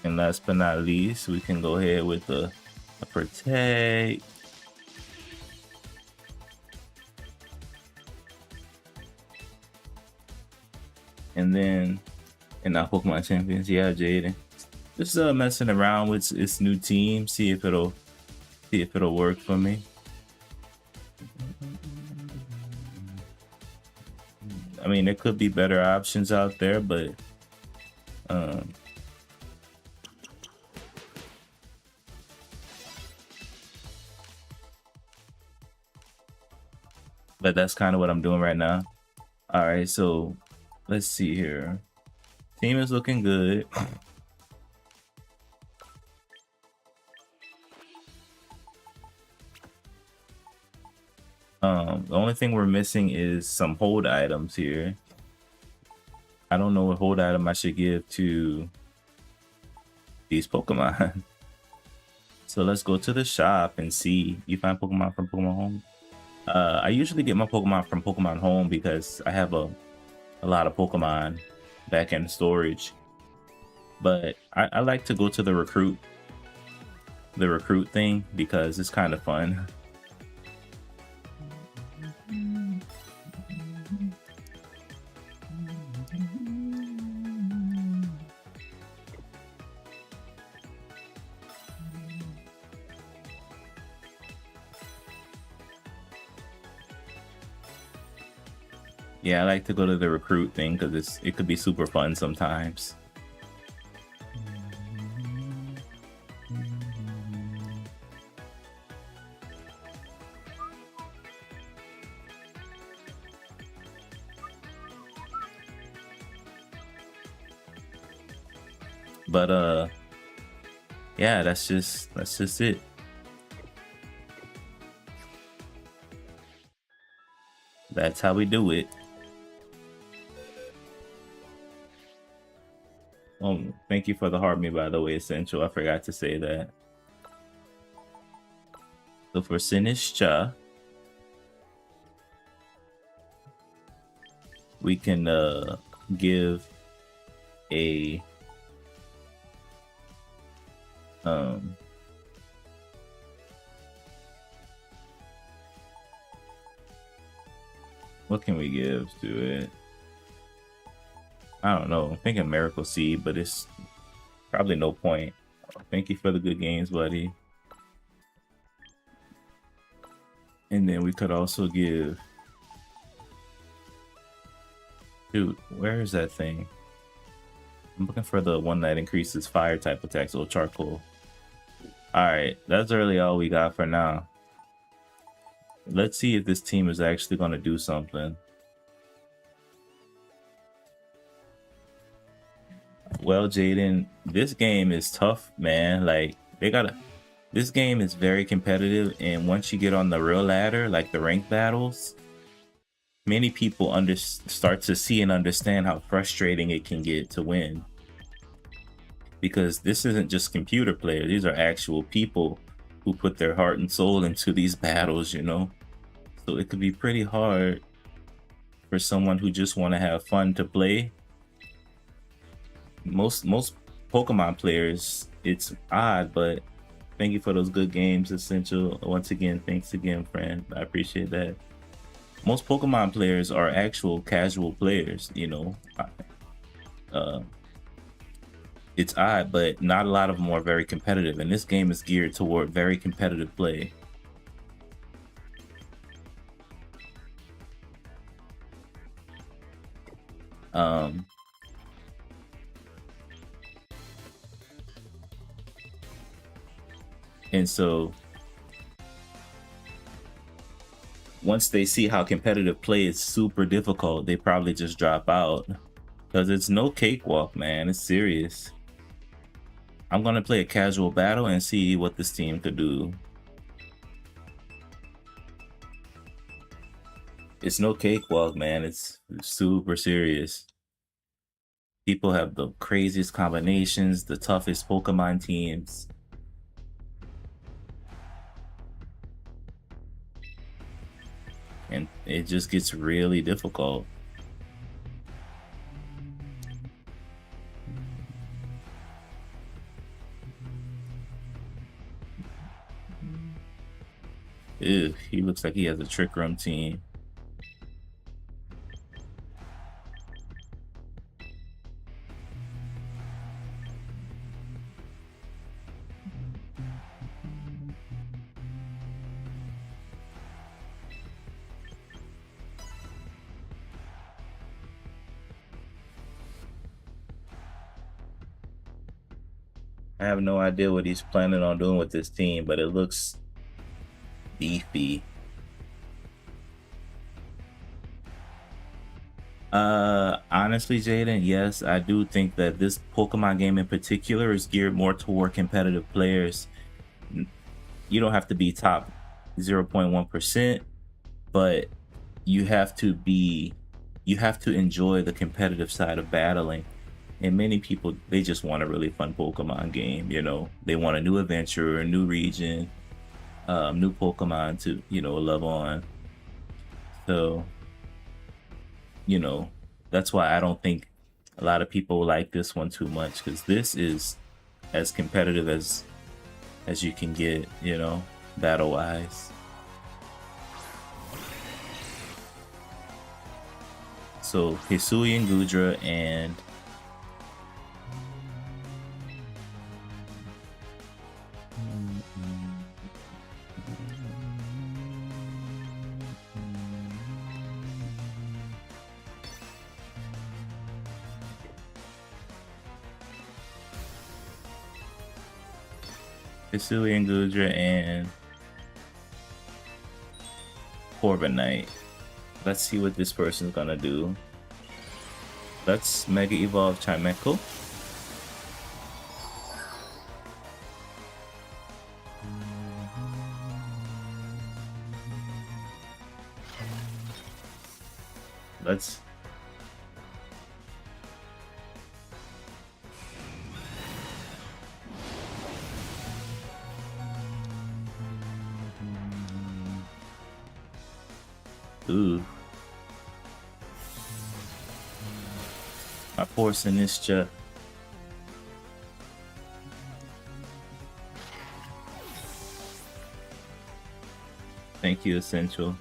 And last but not least, we can go ahead with a protect. And then in our Pokemon Champions, yeah, Jaden. Just messing around with its new team, see if it'll work for me. I mean, there could be better options out there, but that's kind of what I'm doing right now. All right, so let's see here. Team is looking good. The only thing we're missing is some hold items here. I don't know what hold item I should give to these Pokemon. So let's go to the shop and see. You find Pokemon from Pokemon Home? I usually get my Pokemon from Pokemon Home because I have a lot of Pokemon back in storage. But I like to go to the recruit thing because it's kind of fun. Yeah, I like to go to the recruit thing because it could be super fun sometimes. But yeah, that's just it. That's how we do it. Thank you for the heart me, by the way, Essential. I forgot to say that. So for Sinistcha, we can give a what can we give to it? I don't know. I'm thinking Miracle Seed, but it's probably no point. Thank you for the good games, buddy. And then we could also give... Dude, where is that thing? I'm looking for the one that increases fire type attacks, or charcoal. Alright, that's really all we got for now. Let's see if this team is actually going to do something. Well, Jaden, this game is tough, man. Like this game is very competitive, and once you get on the real ladder, like the ranked battles, many people start to see and understand how frustrating it can get to win. Because this isn't just computer players; these are actual people who put their heart and soul into these battles, you know. So it could be pretty hard for someone who just want to have fun to play. Most Pokemon players, it's odd, but thank you for those good games, Essential. Once again, thanks again, friend. I appreciate that. Most Pokemon players are actual casual players, you know. It's odd, but not a lot of them are very competitive, and this game is geared toward very competitive play. And so once they see how competitive play is super difficult, they probably just drop out, because it's no cakewalk, man. It's serious. I'm gonna play a casual battle and see what this team could do. It's no cakewalk, man. It's super serious. People have the craziest combinations, the toughest Pokemon teams. And it just gets really difficult. Ew, he looks like he has a Trick Room team. I have no idea what he's planning on doing with this team, but it looks beefy. Honestly, Jaden, yes, I do think that this Pokemon game in particular is geared more toward competitive players. You don't have to be top 0.1%, but you have to enjoy the competitive side of battling. And many people, they just want a really fun Pokemon game, you know. They want a new adventure, a new region, new Pokemon to, you know, love on. So, you know, that's why I don't think a lot of people like this one too much, because this is as competitive as you can get, you know, battle wise. So Hisuian Gudra and Hisuian Gudra and Corviknight. Let's see what this person's gonna do. Let's Mega Evolve Chimecho. Let's ooh. My poor Sinistcha. Thank you, Essential.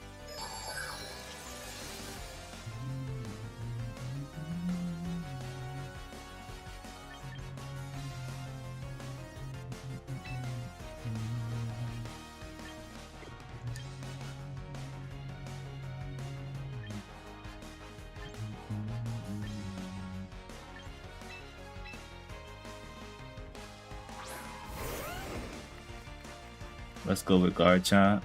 Let's go with Garchomp.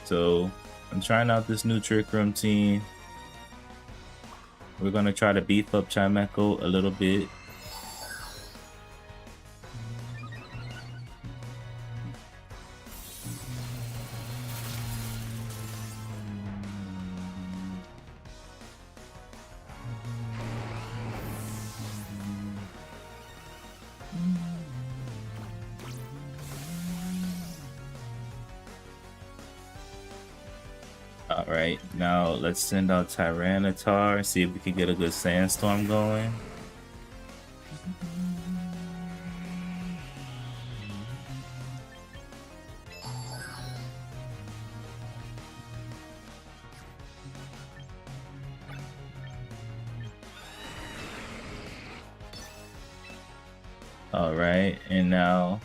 So I'm trying out this new Trick Room team. We're gonna try to beef up Chimecho a little bit. Alright, now let's send out Tyranitar, see if we can get a good sandstorm going. Alright, and now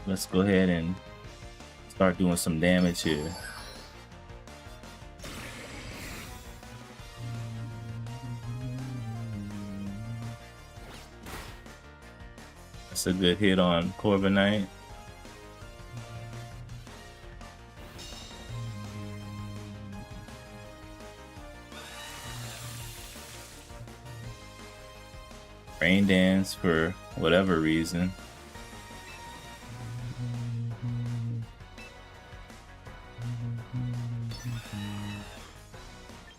let's go ahead and start doing some damage here. That's a good hit on Corviknight. Rain Dance for whatever reason.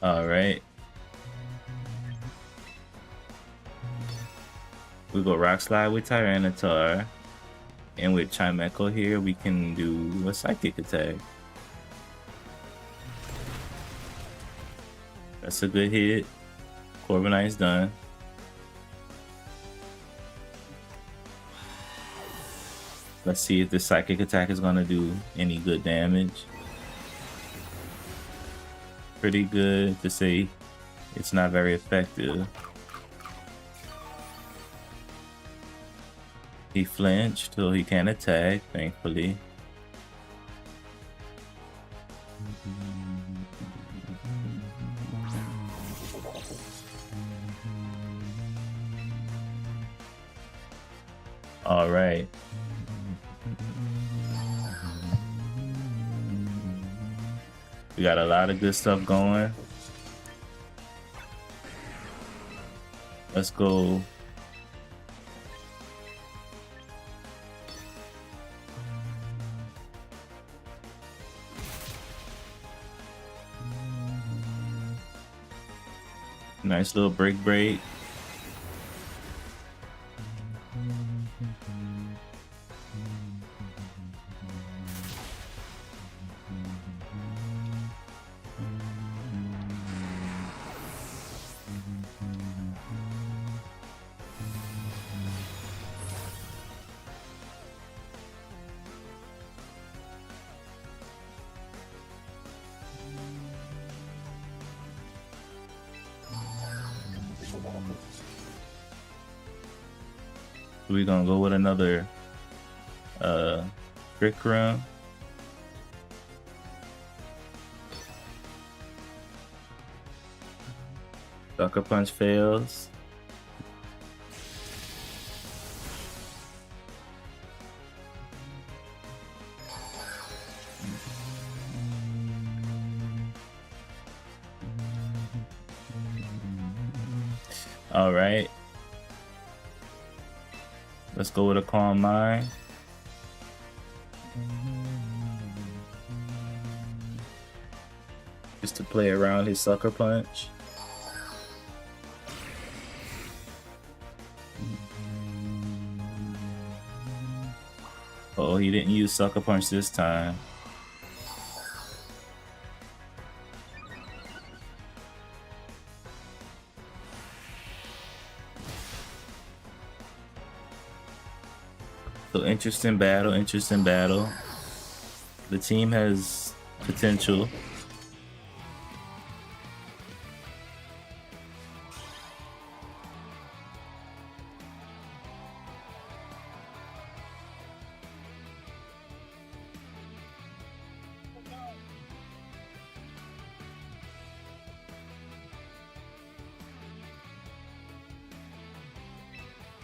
Alright. We go Rock Slide with Tyranitar. And with Chimecho here, we can do a Psychic attack. That's a good hit. Corviknight's done. Let's see if the Psychic attack is gonna do any good damage. Pretty good to say it's not very effective. He flinched, so he can attack, thankfully. All right. We got a lot of good stuff going. Let's go. Nice little break. We're gonna go with another Trick Room. Sucker Punch fails. All right. Let's go with a Calm Mind. Just to play around his Sucker Punch. Oh, he didn't use Sucker Punch this time. So interesting battle. The team has potential.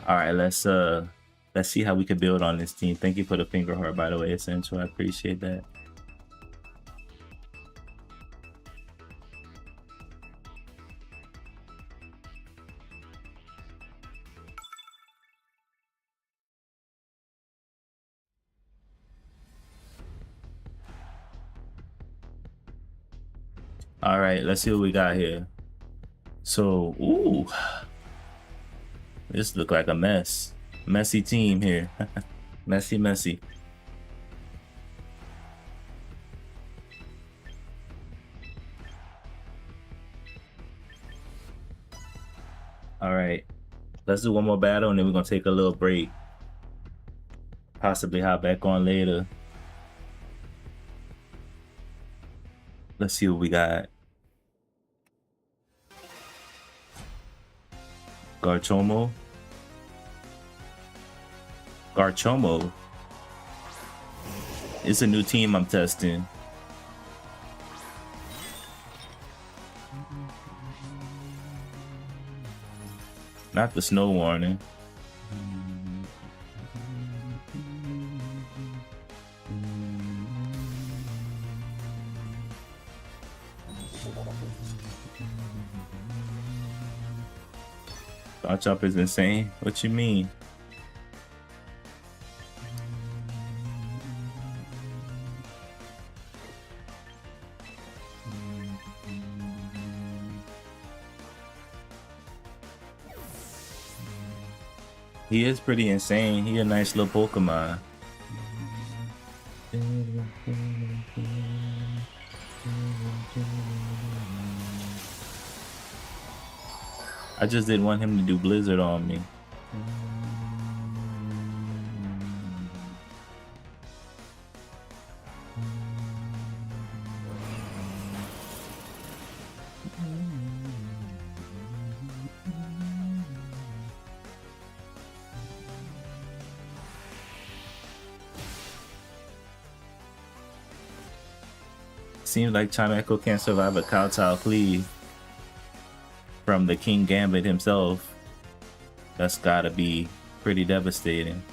All right, let's see how we can build on this team. Thank you for the finger heart, by the way, Essential. I appreciate that. All right, let's see what we got here. So, ooh, this look like a mess. Messy team here. Messy, messy. All right, let's do one more battle and then we're gonna take a little break. Possibly hop back on later. Let's see what we got. Garchomo. Garchomo. It's a new team I'm testing. Not the snow warning. Garchomp is insane. What you mean? He is pretty insane. He a nice little Pokemon. I just didn't want him to do Blizzard on me. Seems like Chimecho can't survive a Kowtow Cleave from the King Gambit himself. That's gotta be pretty devastating.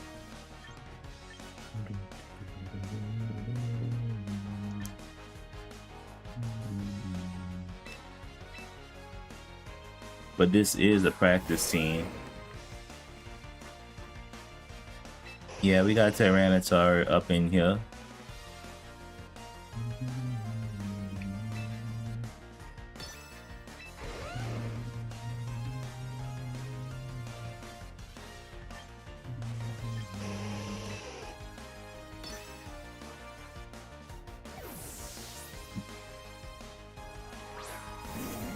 But this is a practice team. Yeah, we got Tyranitar up in here.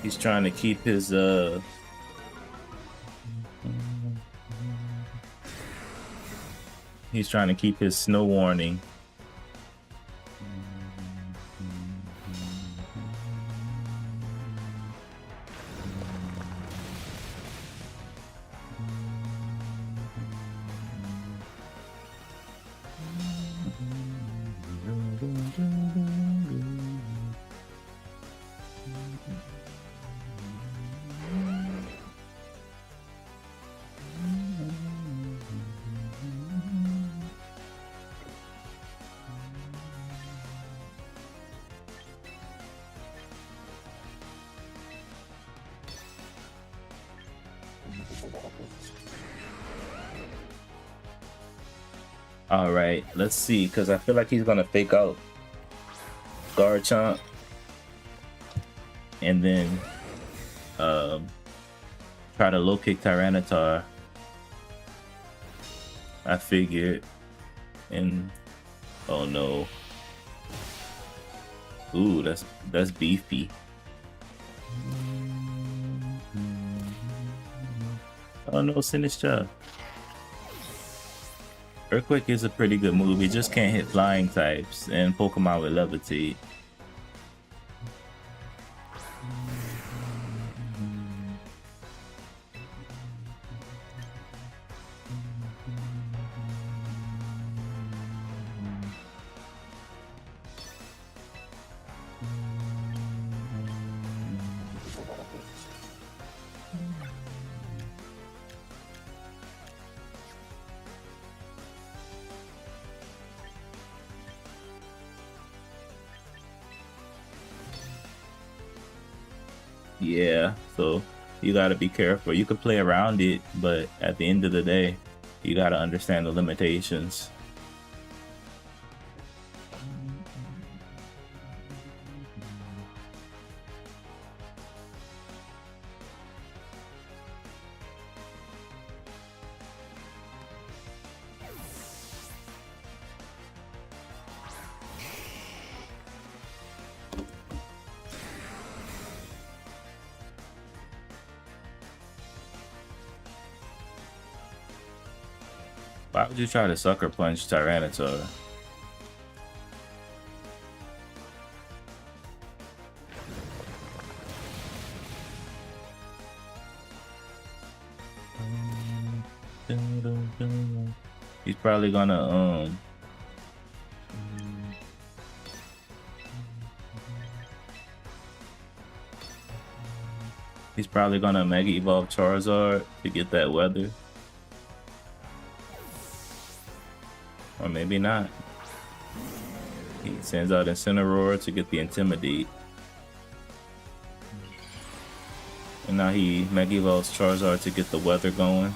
He's trying to keep his snow warning. All right, let's see, because I feel like he's gonna fake out Garchomp and then try to low kick Tyranitar. I figured, and oh no, ooh, that's beefy. Oh no, Sinister. Earthquake is a pretty good move. He just can't hit flying types and Pokemon with Levitate. Yeah, so you gotta be careful. You could play around it, but at the end of the day, you gotta understand the limitations. Why would you try to sucker punch Tyranitar? He's probably gonna he's probably gonna Mega Evolve Charizard to get that weather. Or maybe not. He sends out Incineroar to get the Intimidate. And now he Mega Evolves Charizard to get the weather going.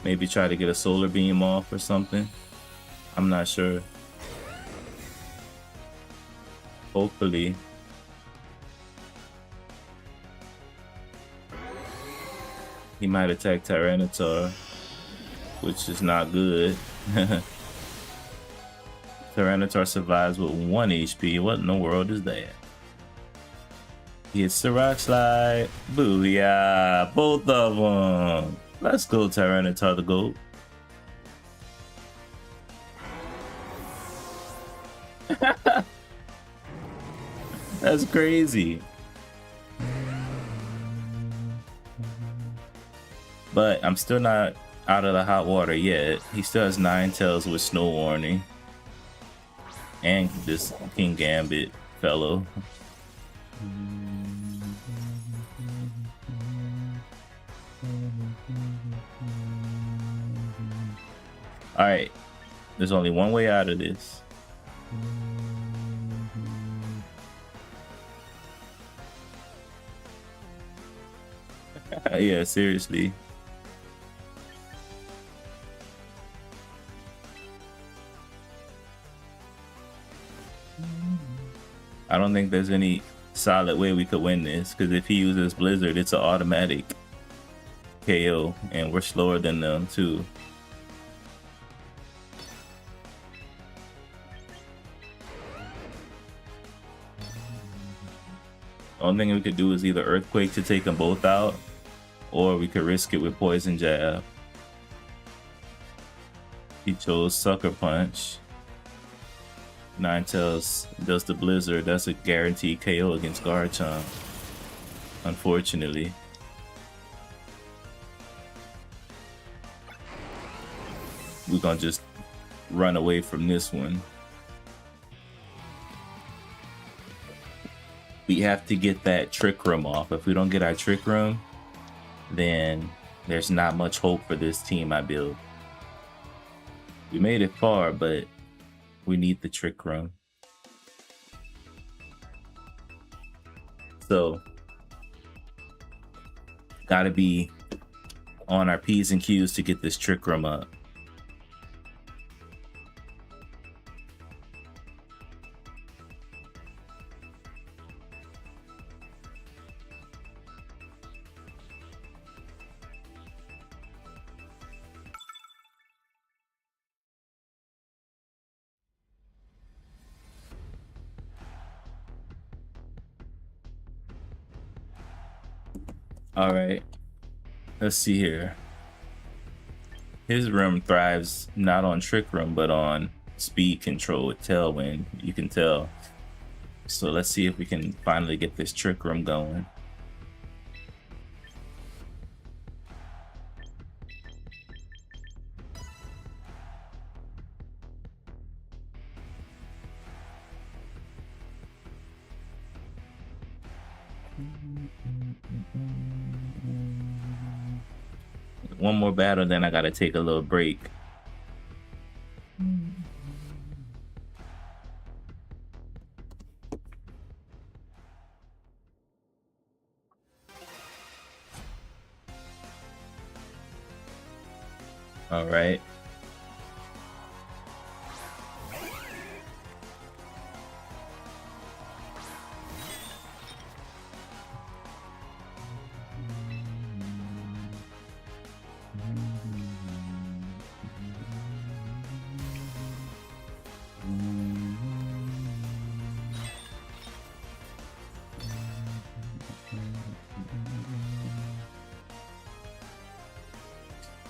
Maybe try to get a Solar Beam off or something. I'm not sure. Hopefully. He might attack Tyranitar, which is not good. Tyranitar survives with 1 HP. What in the world is that? He hits the Rock Slide. Booyah! Both of them! Let's go, Tyranitar the GOAT. That's crazy. But I'm still not out of the hot water yet. He still has 9 tails with Snow Warning. And this King Gambit fellow. Alright. There's only one way out of this. Yeah, seriously. I don't think there's any solid way we could win this, because if he uses Blizzard, it's an automatic KO, and we're slower than them too. The only thing we could do is either Earthquake to take them both out, or we could risk it with Poison Jab. He chose Sucker Punch. Ninetales does the Blizzard. That's a guaranteed KO against Garchomp, unfortunately. We're gonna just run away from this one. We have to get that Trick Room off. If we don't get our Trick Room, then there's not much hope for this team I built. We made it far, but we need the Trick Room. So, gotta be on our P's and Q's to get this Trick Room up. All right, let's see here. His room thrives not on Trick Room, but on speed control with Tailwind, you can tell. So let's see if we can finally get this Trick Room going. One more battle, then I gotta take a little break. All right.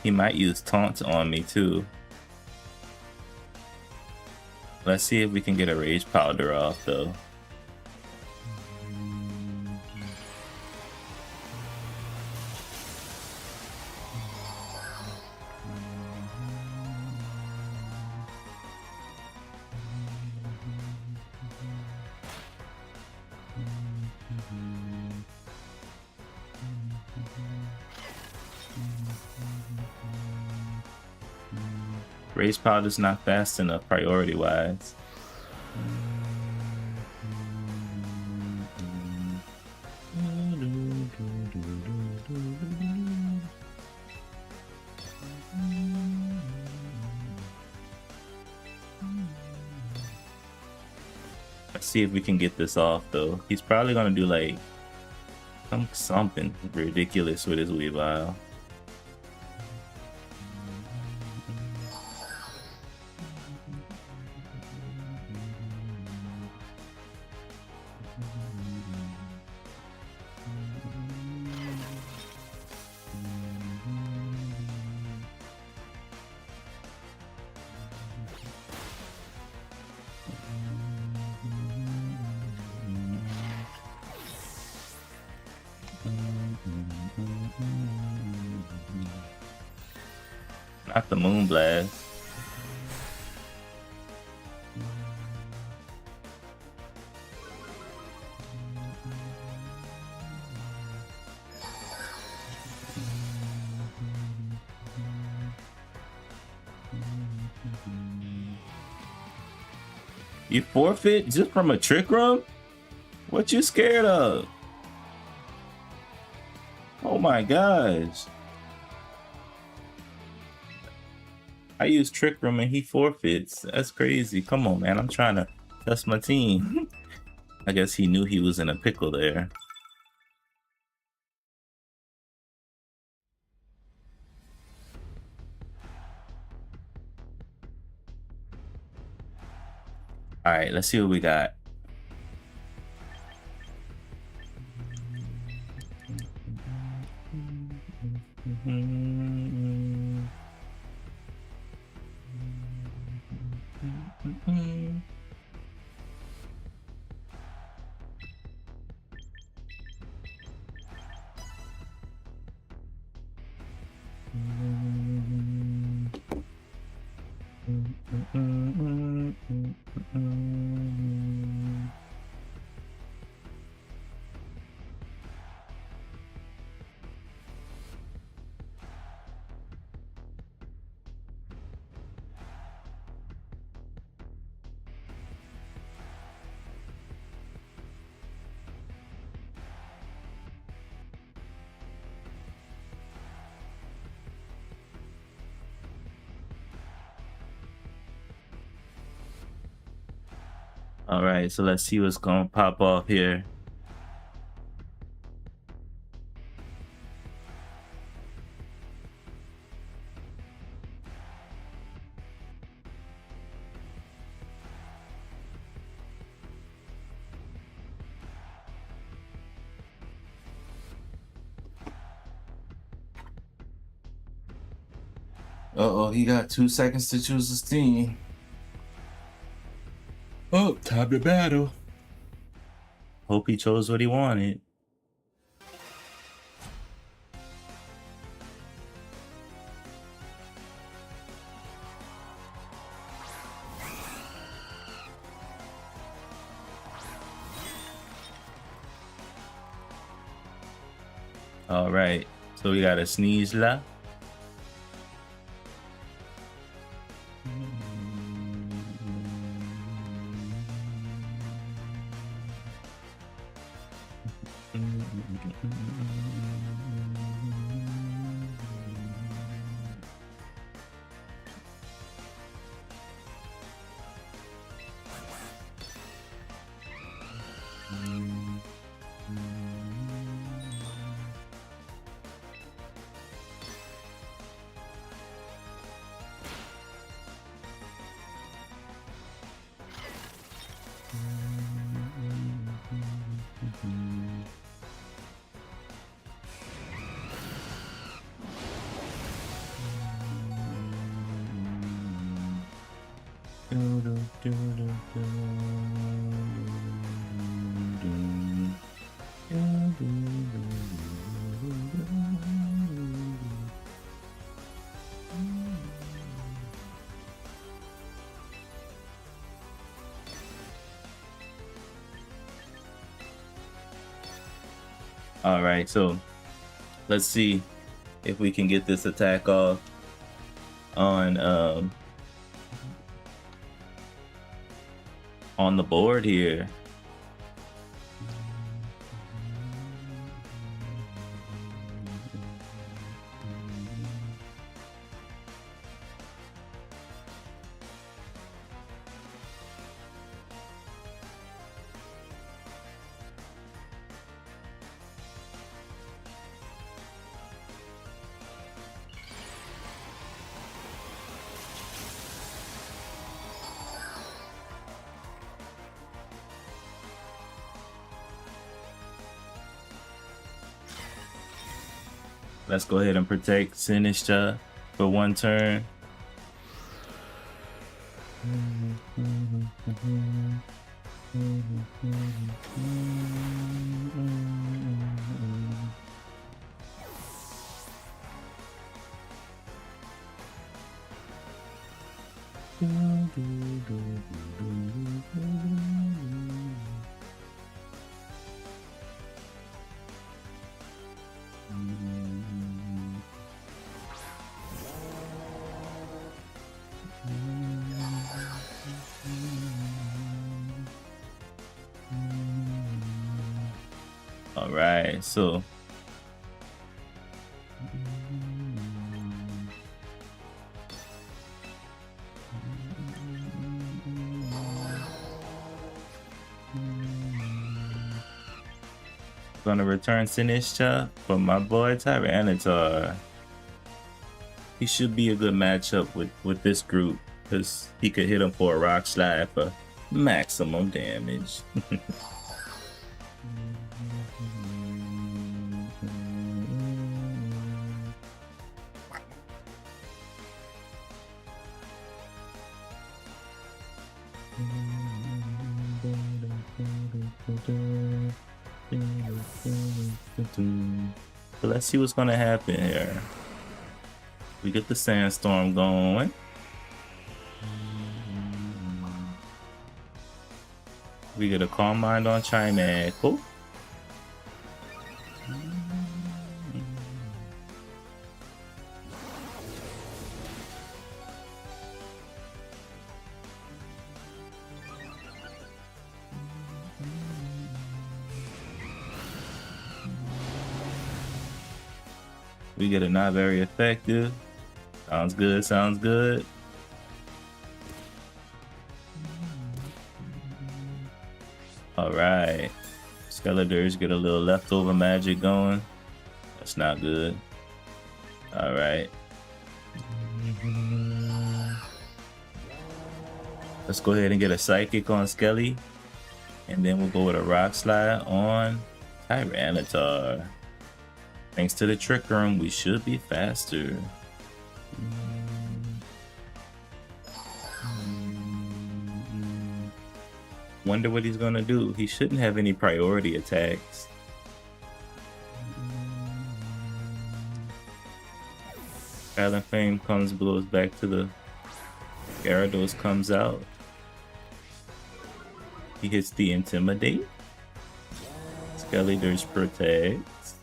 He might use taunts on me too. Let's see if we can get a rage powder off though. Rage powder's not fast enough priority wise. Let's see if we can get this off though. He's probably gonna do like something ridiculous with his Weavile. Not the Moonblast. You forfeit just from a Trick Room? What you scared of? Oh my gosh. I use Trick Room and he forfeits. That's crazy. Come on, man. I'm trying to test my team. I guess he knew he was in a pickle there. All right, let's see what we got. All right, so let's see what's gonna pop off here. Uh-oh, he got 2 seconds to choose his team. Oh, time to battle. Hope he chose what he wanted. All right, so we got a Sneasler. All right, so let's see if we can get this attack off on the board here. Let's go ahead and protect Sinistra for one turn. All right, so gonna return Sinistra for my boy Tyranitar. He should be a good matchup with this group because he could hit him for a rock slide for maximum damage. So let's see what's gonna happen here. We get the sandstorm going. We get a calm mind on Chimeco. We get a not very effective. Sounds good, sounds good. All right. Skeletors get a little leftover magic going. That's not good. All right. Let's go ahead and get a psychic on Skelly. And then we'll go with a rock slide on Tyranitar. Thanks to the Trick Room, we should be faster. Wonder what he's gonna do. He shouldn't have any priority attacks. Island Fame comes, blows back to the Gyarados comes out. He hits the Intimidate. Skeletors protects.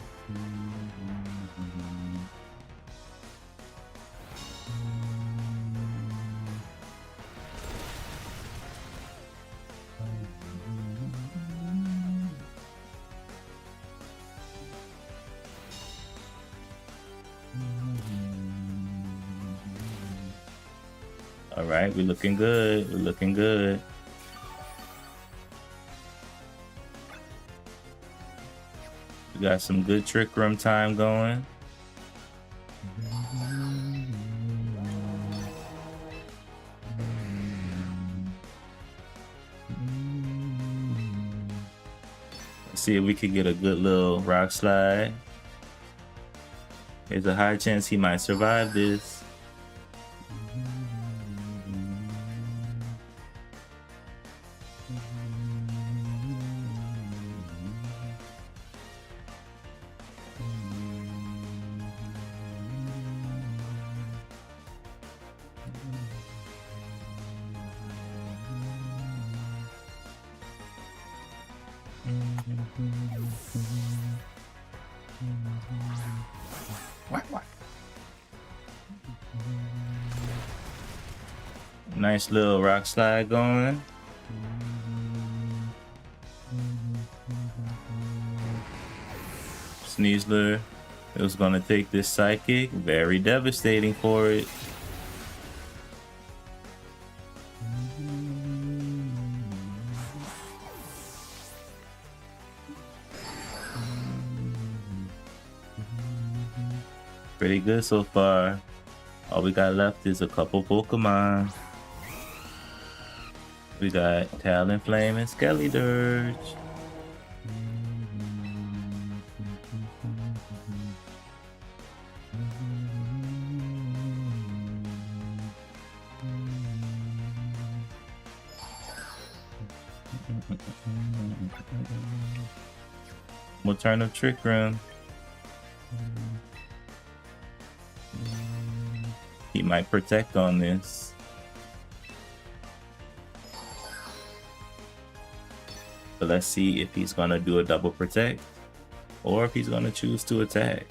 All right, we're looking good. We're looking good. We got some good Trick Room time going. Let's see if we can get a good little rock slide. There's a high chance he might survive this. What? Nice little rock slide going. Sneasler. It was gonna take this psychic. Very devastating for it. Pretty good so far. All we got left is a couple Pokemon. We got Talonflame and Skeledirge. We'll turn of Trick Room. He might protect on this. But let's see if he's gonna do a double protect or if he's gonna choose to attack.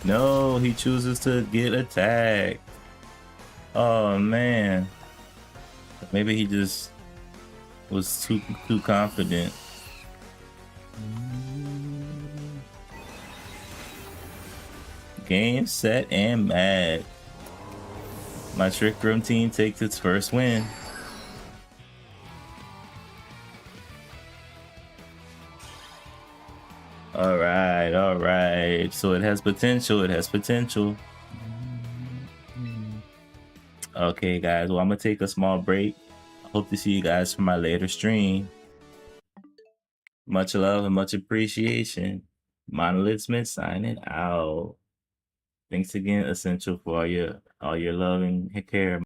No, he chooses to get attacked. Oh man. Maybe he just was too confident. Game, set, and match. My Trick Room team takes its first win. All right. So it has potential. Okay, guys. Well, I'm gonna take a small break. I hope to see you guys for my later stream. Much love and much appreciation. Monolithsmith signing out. Thanks again, Essential, for all your love and care.